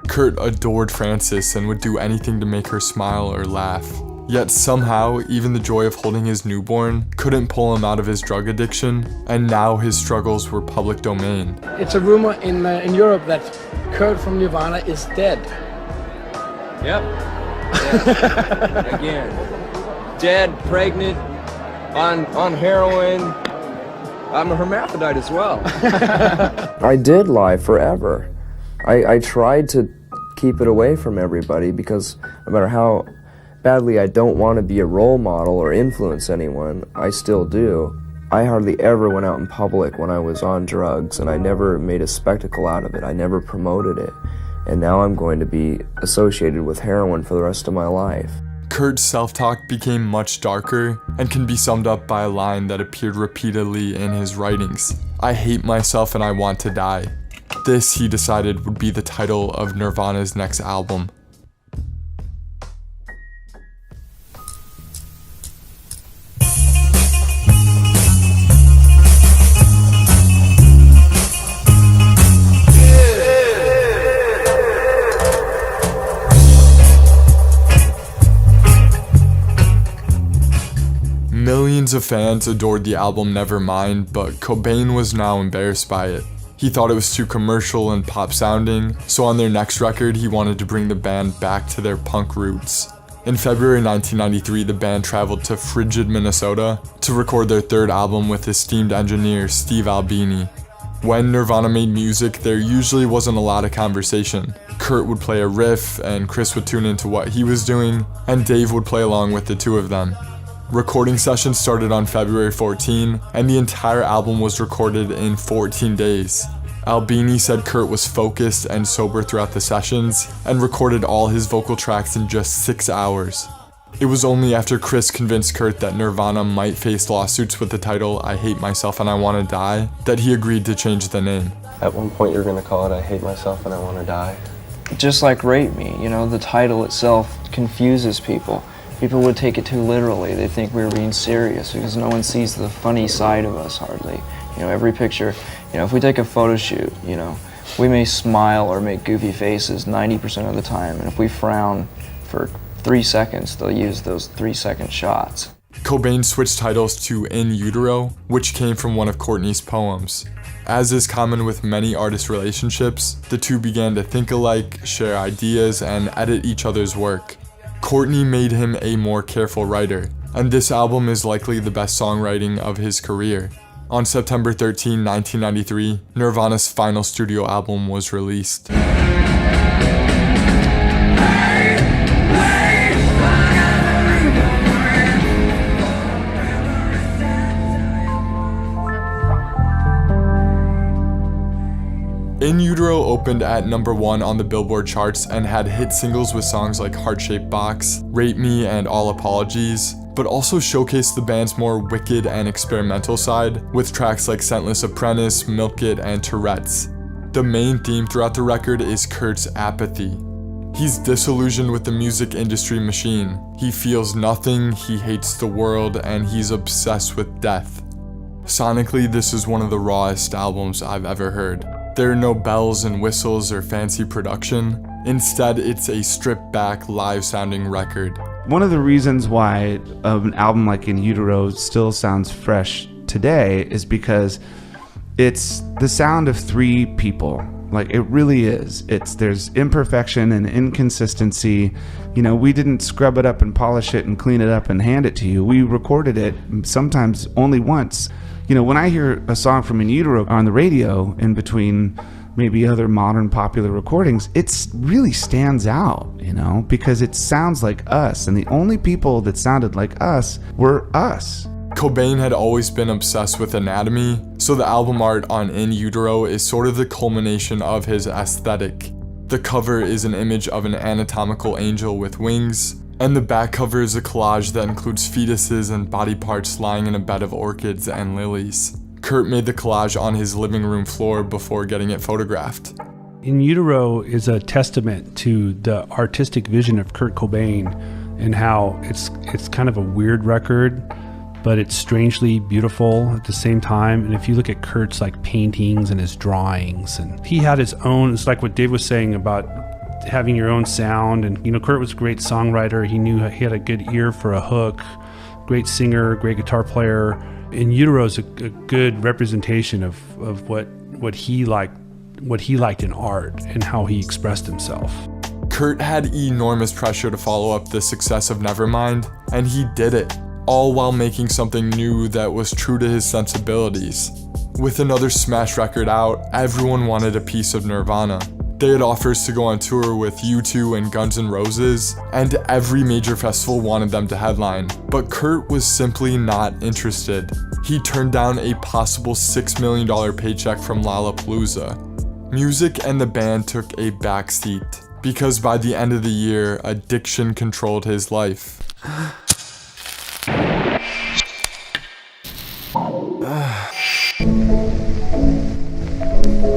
Kurt adored Frances and would do anything to make her smile or laugh. Yet somehow, even the joy of holding his newborn couldn't pull him out of his drug addiction, and now his struggles were public domain. It's a rumor in Europe that Kurt from Nirvana is dead. Yep. Yes. Again. Dead, pregnant, on heroin. I'm a hermaphrodite as well. I did lie forever. I tried to keep it away from everybody because no matter how badly I don't want to be a role model or influence anyone, I still do. I hardly ever went out in public when I was on drugs, and I never made a spectacle out of it. I never promoted it. And now I'm going to be associated with heroin for the rest of my life. Kurt's self-talk became much darker and can be summed up by a line that appeared repeatedly in his writings. "I hate myself and I want to die." This, he decided, would be the title of Nirvana's next album. Millions of fans adored the album Nevermind, but Cobain was now embarrassed by it. He thought it was too commercial and pop sounding, so on their next record he wanted to bring the band back to their punk roots. In February 1993, the band traveled to Frigid, Minnesota to record their third album with esteemed engineer Steve Albini. When Nirvana made music, there usually wasn't a lot of conversation. Kurt would play a riff, and Chris would tune into what he was doing, and Dave would play along with the two of them. Recording sessions started on February 14, and the entire album was recorded in 14 days. Albini said Kurt was focused and sober throughout the sessions, and recorded all his vocal tracks in just 6 hours. It was only after Chris convinced Kurt that Nirvana might face lawsuits with the title "I Hate Myself and I Want to Die" that he agreed to change the name. At one point you're going to call it "I Hate Myself and I Want to Die"? just like Rape Me, you know, the title itself confuses people. People would take it too literally. They think we were being serious because no one sees the funny side of us hardly. You know, every picture, you know, if we take a photo shoot, you know, we may smile or make goofy faces 90% of the time, and if we frown for 3 seconds, they'll use those 3-second shots. Cobain switched titles to In Utero, which came from one of Courtney's poems. As is common with many artist relationships, the two began to think alike, share ideas, and edit each other's work. Courtney made him a more careful writer, and this album is likely the best songwriting of his career. On September 13, 1993, Nirvana's final studio album was released. In Utero opened at #1 on the Billboard charts and had hit singles with songs like Heart-Shaped Box, Rape Me, and All Apologies, but also showcased the band's more wicked and experimental side with tracks like Scentless Apprentice, Milk It, and Tourette's. The main theme throughout the record is Kurt's apathy. He's disillusioned with the music industry machine. He feels nothing, he hates the world, and he's obsessed with death. Sonically, this is one of the rawest albums I've ever heard. There are no bells and whistles or fancy production. Instead, it's a stripped-back, live-sounding record. One of the reasons why an album like In Utero still sounds fresh today is because it's the sound of 3 people. Like, it really is. There's imperfection and inconsistency. You know, we didn't scrub it up and polish it and clean it up and hand it to you. We recorded it sometimes only once. You know, when I hear a song from In Utero on the radio in between maybe other modern popular recordings, it really stands out, you know, because it sounds like us, and the only people that sounded like us were us. Cobain had always been obsessed with anatomy, so the album art on In Utero is sort of the culmination of his aesthetic. The cover is an image of an anatomical angel with wings, and the back cover is a collage that includes fetuses and body parts lying in a bed of orchids and lilies. Kurt made the collage on his living room floor before getting it photographed. In Utero is a testament to the artistic vision of Kurt Cobain and how it's kind of a weird record, but it's strangely beautiful at the same time. And if you look at Kurt's like paintings and his drawings, and he had his own, it's like what Dave was saying about having your own sound. And you know, Kurt was a great songwriter. He knew he had a good ear for a hook, great singer, great guitar player. In Utero is a good representation of what he liked in art and how he expressed himself. Kurt had enormous pressure to follow up the success of Nevermind, and he did it, all while making something new that was true to his sensibilities. With another smash record out, everyone wanted a piece of Nirvana. They had offers to go on tour with U2 and Guns N' Roses, and every major festival wanted them to headline. But Kurt was simply not interested. He turned down a possible $6 million paycheck from Lollapalooza. Music and the band took a backseat, because by the end of the year, addiction controlled his life.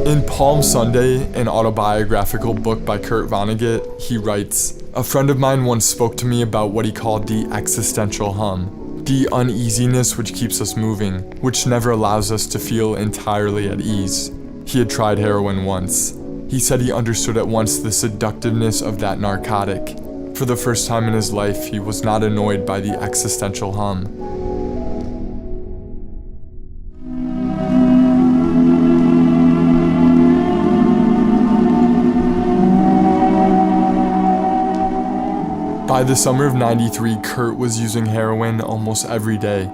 In Palm Sunday, an autobiographical book by Kurt Vonnegut, he writes, "A friend of mine once spoke to me about what he called the existential hum, the uneasiness which keeps us moving, which never allows us to feel entirely at ease. He had tried heroin once. He said he understood at once the seductiveness of that narcotic. For the first time in his life, he was not annoyed by the existential hum." By the summer of '93, Kurt was using heroin almost every day.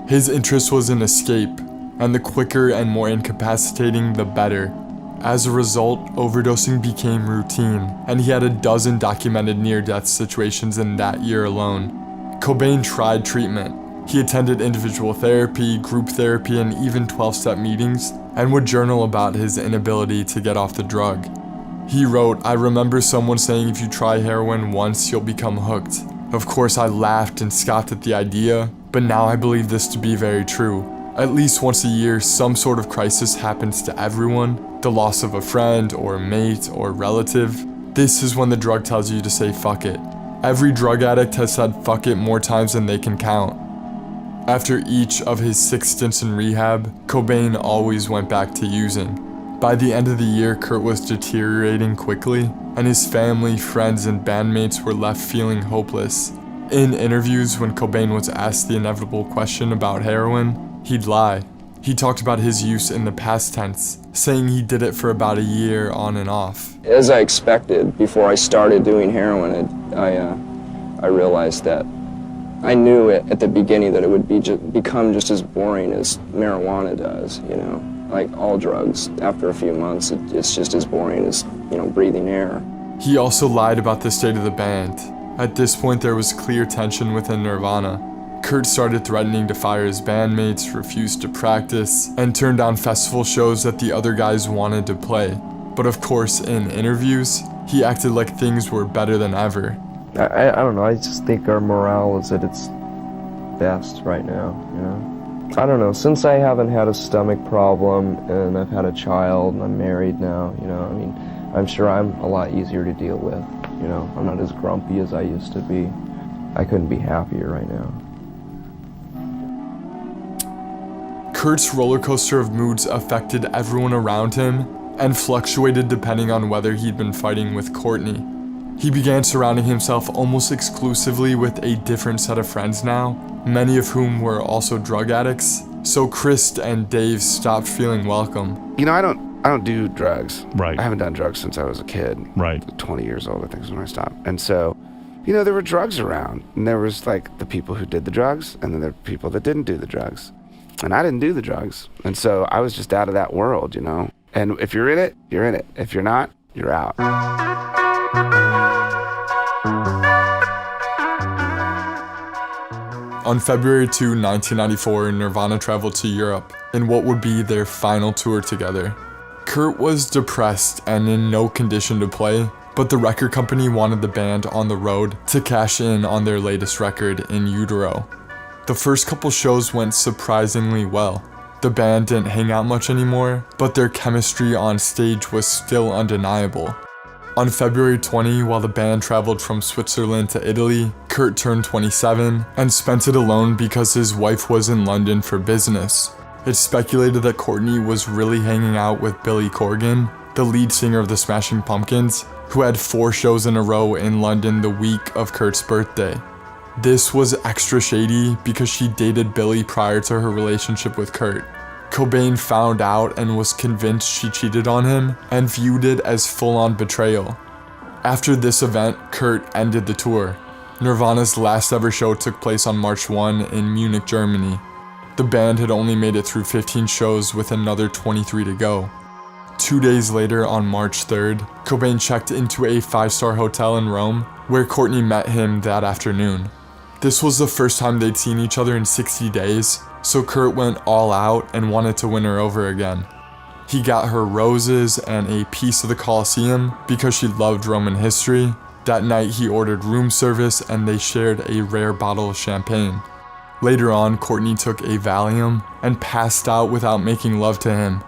His interest was in escape, and the quicker and more incapacitating, the better. As a result, overdosing became routine, and he had a dozen documented near-death situations in that year alone. Cobain tried treatment. He attended individual therapy, group therapy, and even 12-step meetings, and would journal about his inability to get off the drug. He wrote, "I remember someone saying if you try heroin once, you'll become hooked. Of course, I laughed and scoffed at the idea, but now I believe this to be very true. At least once a year, some sort of crisis happens to everyone, the loss of a friend or mate or relative. This is when the drug tells you to say fuck it. Every drug addict has said fuck it more times than they can count. After each of his 6 stints in rehab, Cobain always went back to using. By the end of the year, Kurt was deteriorating quickly, and his family, friends, and bandmates were left feeling hopeless. In interviews, when Cobain was asked the inevitable question about heroin, he'd lie. He talked about his use in the past tense, saying he did it for about a year on and off. As I expected, before I started doing heroin, I realized that I knew at the beginning that it would become just as boring as marijuana does, you know. Like all drugs, after a few months, it's just as boring as, you know, breathing air. He also lied about the state of the band. At this point, there was clear tension within Nirvana. Kurt started threatening to fire his bandmates, refused to practice, and turned down festival shows that the other guys wanted to play. But of course, in interviews, he acted like things were better than ever. I don't know, I just think our morale is at its best right now, you know? I don't know, since I haven't had a stomach problem and I've had a child and I'm married now, you know, I mean, I'm sure I'm a lot easier to deal with, you know, I'm not as grumpy as I used to be. I couldn't be happier right now. Kurt's roller coaster of moods affected everyone around him and fluctuated depending on whether he'd been fighting with Courtney. He began surrounding himself almost exclusively with a different set of friends now, many of whom were also drug addicts, so Chris and Dave stopped feeling welcome. You know, I don't do drugs. Right. I haven't done drugs since I was a kid. Right. 20 years old, I think is when I stopped. And so, you know, there were drugs around. And there was like the people who did the drugs, and then there were people that didn't do the drugs. And I didn't do the drugs. And so I was just out of that world, you know. And if you're in it, you're in it. If you're not, you're out. On February 2, 1994, Nirvana traveled to Europe in what would be their final tour together. Kurt was depressed and in no condition to play, but the record company wanted the band on the road to cash in on their latest record, In Utero. The first couple shows went surprisingly well. The band didn't hang out much anymore, but their chemistry on stage was still undeniable. On February 20, while the band traveled from Switzerland to Italy, Kurt turned 27 and spent it alone because his wife was in London for business. It's speculated that Courtney was really hanging out with Billy Corgan, the lead singer of the Smashing Pumpkins, who had 4 shows in a row in London the week of Kurt's birthday. This was extra shady because she dated Billy prior to her relationship with Kurt. Cobain found out and was convinced she cheated on him and viewed it as full-on betrayal. After this event, Kurt ended the tour. Nirvana's last ever show took place on March 1 in Munich, Germany. The band had only made it through 15 shows with another 23 to go. 2 days later, on March 3rd, Cobain checked into a 5-star hotel in Rome, where Courtney met him that afternoon. This was the first time they'd seen each other in 60 days, so Kurt went all out and wanted to win her over again. He got her roses and a piece of the Colosseum because she loved Roman history. That night he ordered room service and they shared a rare bottle of champagne. Later on, Courtney took a Valium and passed out without making love to him.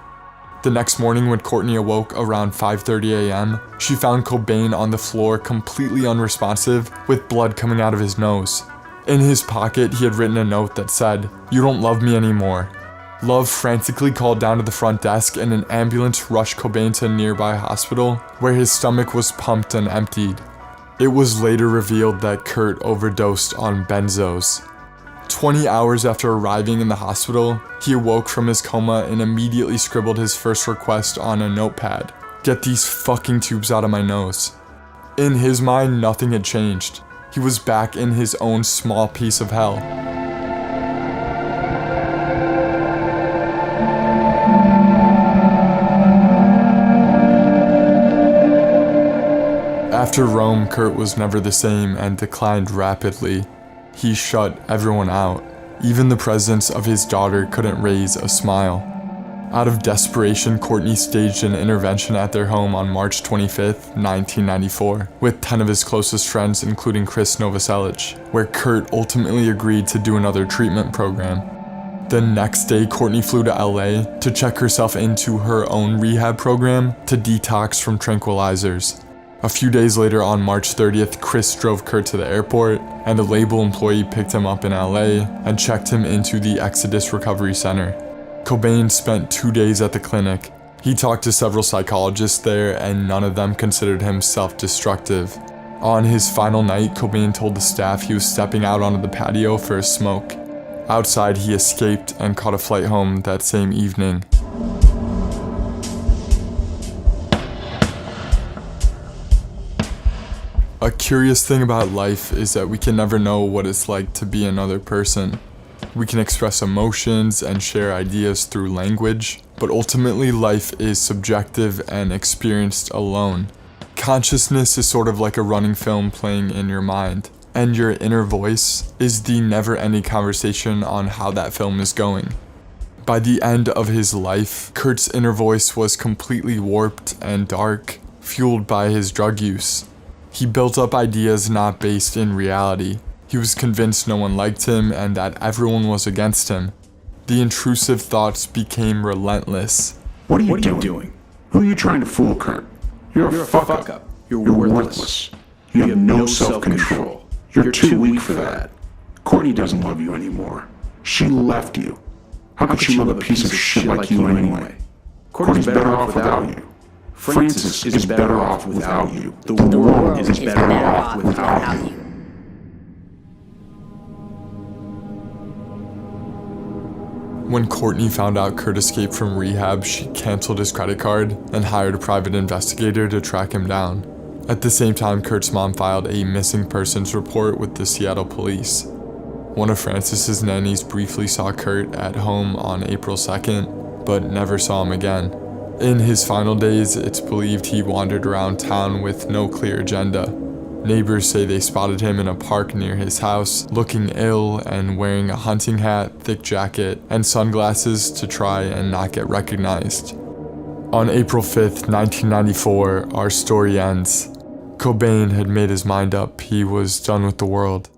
The next morning when Courtney awoke around 5:30 a.m., she found Cobain on the floor completely unresponsive with blood coming out of his nose. In his pocket, he had written a note that said, "You don't love me anymore." Love frantically called down to the front desk and an ambulance rushed Cobain to a nearby hospital where his stomach was pumped and emptied. It was later revealed that Kurt overdosed on benzos. 20 hours after arriving in the hospital, he awoke from his coma and immediately scribbled his first request on a notepad: "Get these fucking tubes out of my nose." In his mind, nothing had changed. He was back in his own small piece of hell. After Rome, Kurt was never the same and declined rapidly. He shut everyone out. Even the presence of his daughter couldn't raise a smile. Out of desperation, Courtney staged an intervention at their home on March 25th, 1994, with 10 of his closest friends, including Chris Novoselic, where Kurt ultimately agreed to do another treatment program. The next day, Courtney flew to LA to check herself into her own rehab program to detox from tranquilizers. A few days later, on March 30th, Chris drove Kurt to the airport, and a label employee picked him up in LA and checked him into the Exodus Recovery Center. Cobain spent 2 days at the clinic. He talked to several psychologists there, and none of them considered him self-destructive. On his final night, Cobain told the staff he was stepping out onto the patio for a smoke. Outside, he escaped and caught a flight home that same evening. A curious thing about life is that we can never know what it's like to be another person. We can express emotions and share ideas through language, but ultimately life is subjective and experienced alone. Consciousness is sort of like a running film playing in your mind, and your inner voice is the never-ending conversation on how that film is going. By the end of his life, Kurt's inner voice was completely warped and dark, fueled by his drug use. He built up ideas not based in reality. He was convinced no one liked him and that everyone was against him. The intrusive thoughts became relentless. What are you doing? Who are you trying to fool, Kurt? You're a fuck up. You're worthless. You have no self-control. You're too weak for that. Courtney doesn't love you anymore. She left you. How could she love a piece of shit like you anyway? Courtney's better off without you. Francis is better off without you. The world is better off without you. When Courtney found out Kurt escaped from rehab, she canceled his credit card and hired a private investigator to track him down. At the same time, Kurt's mom filed a missing persons report with the Seattle police. One of Francis's nannies briefly saw Kurt at home on April 2nd, but never saw him again. In his final days, it's believed he wandered around town with no clear agenda. Neighbors say they spotted him in a park near his house, looking ill and wearing a hunting hat, thick jacket, and sunglasses to try and not get recognized. On April 5th, 1994, our story ends. Cobain had made his mind up. He was done with the world.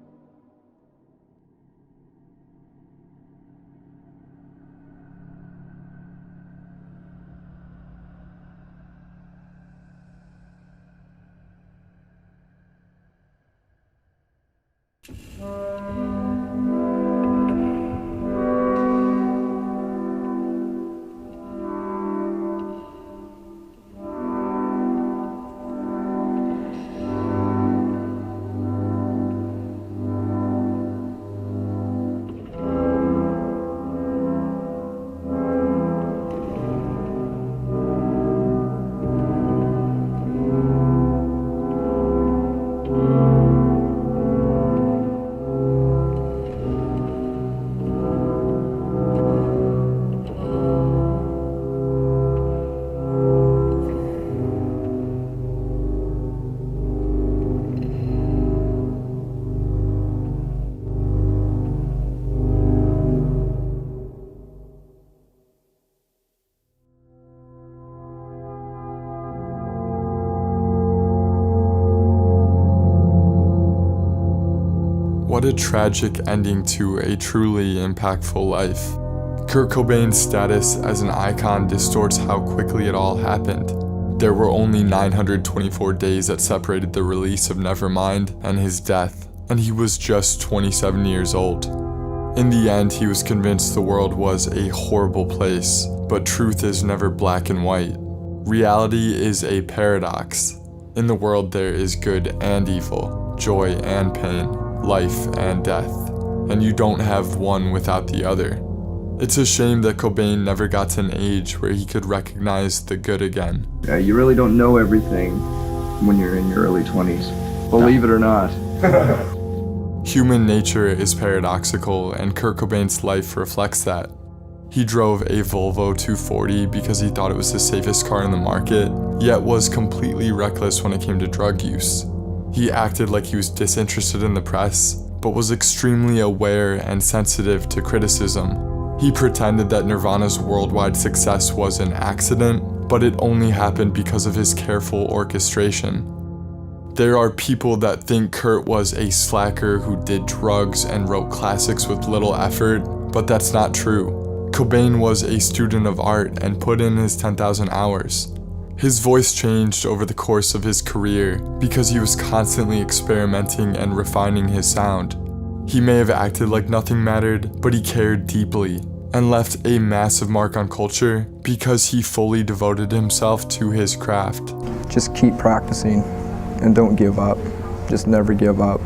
What a tragic ending to a truly impactful life. Kurt Cobain's status as an icon distorts how quickly it all happened. There were only 924 days that separated the release of Nevermind and his death, and he was just 27 years old. In the end, he was convinced the world was a horrible place, but truth is never black and white. Reality is a paradox. In the world there is good and evil, joy and pain, life and death, and you don't have one without the other. It's a shame that Cobain never got to an age where he could recognize the good again. Yeah, you really don't know everything when you're in your early 20s, believe it or not. Human nature is paradoxical, and Kurt Cobain's life reflects that. He drove a Volvo 240 because he thought it was the safest car in the market, yet was completely reckless when it came to drug use. He acted like he was disinterested in the press, but was extremely aware and sensitive to criticism. He pretended that Nirvana's worldwide success was an accident, but it only happened because of his careful orchestration. There are people that think Kurt was a slacker who did drugs and wrote classics with little effort, but that's not true. Cobain was a student of art and put in his 10,000 hours. His voice changed over the course of his career because he was constantly experimenting and refining his sound. He may have acted like nothing mattered, but he cared deeply and left a massive mark on culture because he fully devoted himself to his craft. Just keep practicing and don't give up. Just never give up.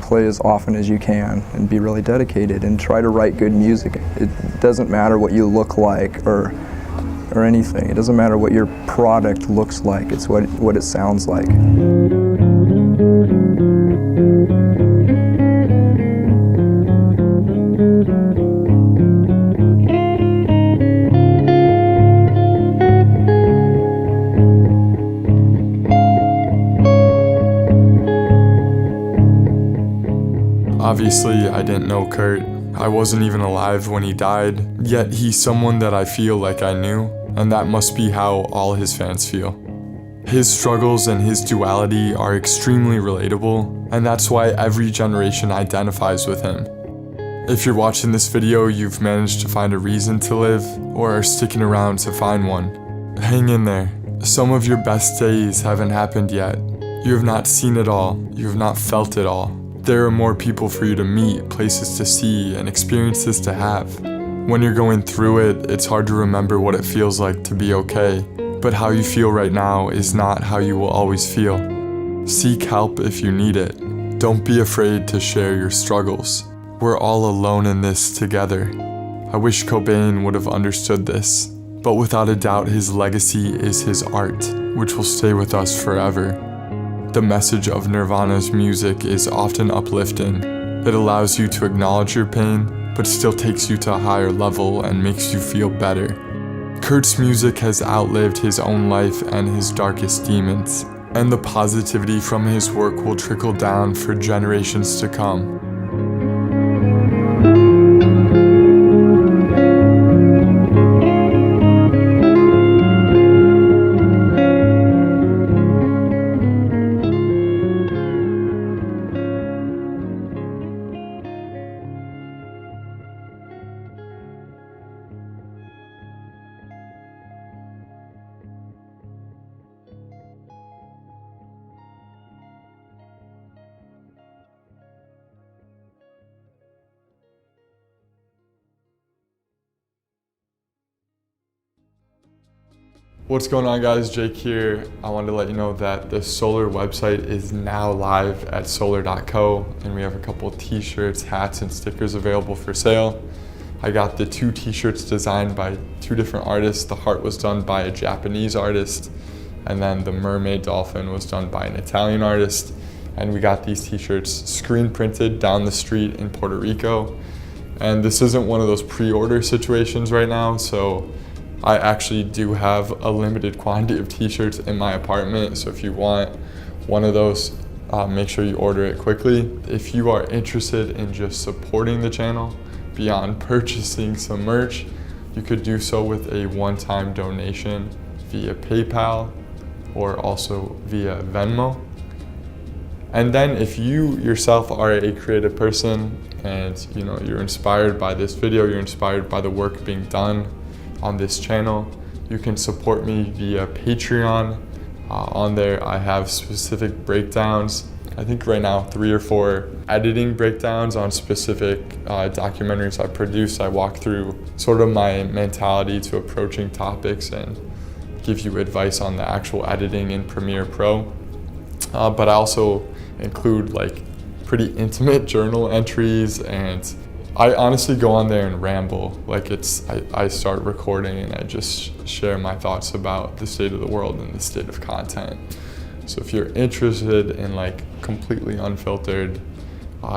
Play as often as you can and be really dedicated and try to write good music. It doesn't matter what you look like or anything. It doesn't matter what your product looks like. It's what it sounds like. Obviously, I didn't know Kurt. I wasn't even alive when he died, yet he's someone that I feel like I knew, and that must be how all his fans feel. His struggles and his duality are extremely relatable, and that's why every generation identifies with him. If you're watching this video, you've managed to find a reason to live, or are sticking around to find one. Hang in there. Some of your best days haven't happened yet. You have not seen it all. You have not felt it all. There are more people for you to meet, places to see, and experiences to have. When you're going through it, it's hard to remember what it feels like to be okay, but how you feel right now is not how you will always feel. Seek help if you need it. Don't be afraid to share your struggles. We're all alone in this together. I wish Cobain would have understood this, but without a doubt his legacy is his art, which will stay with us forever. The message of Nirvana's music is often uplifting. It allows you to acknowledge your pain, but still takes you to a higher level and makes you feel better. Kurt's music has outlived his own life and his darkest demons, and the positivity from his work will trickle down for generations to come. What's going on, guys? Jake here. I wanted to let you know that the Solar website is now live at solar.co, and we have a couple t-shirts, hats, and stickers available for sale. I got the 2 t-shirts designed by 2 different artists. The heart was done by a Japanese artist, and then the mermaid dolphin was done by an Italian artist. And we got these t-shirts screen printed down the street in Puerto Rico. And this isn't one of those pre-order situations right now, so I actually do have a limited quantity of t-shirts in my apartment, so if you want one of those, make sure you order it quickly. If you are interested in just supporting the channel beyond purchasing some merch, you could do so with a one-time donation via PayPal or also via Venmo. And then if you yourself are a creative person and you're inspired by this video, you're inspired by the work being done on this channel, you can support me via Patreon. On there I have specific breakdowns. I think right now 3 or 4 editing breakdowns on specific documentaries I produce. I walk through sort of my mentality to approaching topics and give you advice on the actual editing in Premiere Pro. But I also include like pretty intimate journal entries, and I honestly go on there and ramble. Like I start recording and I just share my thoughts about the state of the world and the state of content. So if you're interested in like completely unfiltered,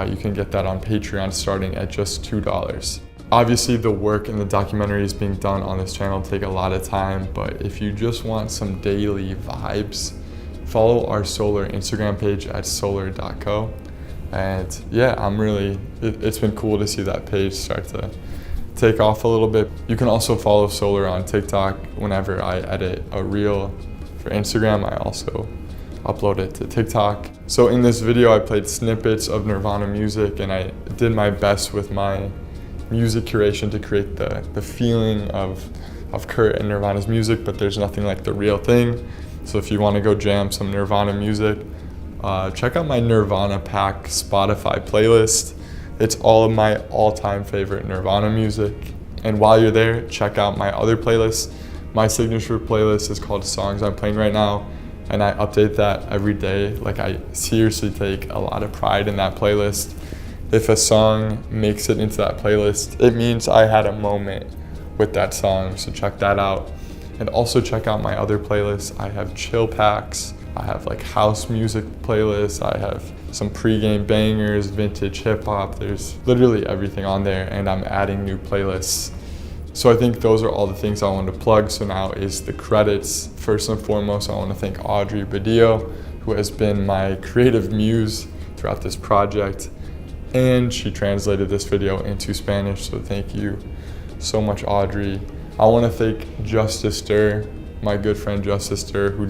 you can get that on Patreon starting at just $2. Obviously the work and the documentaries being done on this channel take a lot of time, but if you just want some daily vibes, follow our Solar Instagram page at solar.co. And yeah, it's been cool to see that page start to take off a little bit. You can also follow Solar on TikTok. Whenever I edit a reel for Instagram, I also upload it to TikTok. So in this video, I played snippets of Nirvana music, and I did my best with my music curation to create the feeling of of Kurt and Nirvana's music, but there's nothing like the real thing. So if you want to go jam some Nirvana music, check out my Nirvana Pack Spotify playlist. It's all of my all-time favorite Nirvana music. And while you're there, check out my other playlist. My signature playlist is called Songs I'm Playing Right Now, and I update that every day. Like, I seriously take a lot of pride in that playlist. If a song makes it into that playlist, it means I had a moment with that song, so check that out. And also check out my other playlists. I have chill packs, I have like house music playlists, I have some pregame bangers, vintage hip hop. There's literally everything on there, and I'm adding new playlists. So I think those are all the things I wanted to plug. So now is the credits. First and foremost, I want to thank Audrey Badillo, who has been my creative muse throughout this project, and she translated this video into Spanish, so thank you so much, Audrey. I want to thank Justice Durr, my good friend Justice Durr, who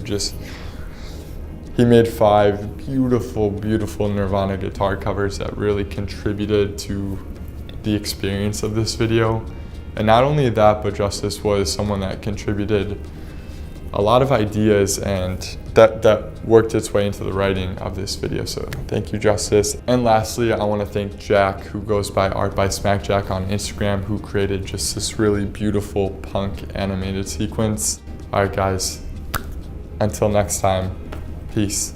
he made 5 beautiful, beautiful Nirvana guitar covers that really contributed to the experience of this video. And not only that, but Justice was someone that contributed a lot of ideas and that worked its way into the writing of this video. So thank you, Justice. And lastly, I want to thank Jack, who goes by Art by Smack Jack on Instagram, who created just this really beautiful punk animated sequence. All right, guys, until next time, peace.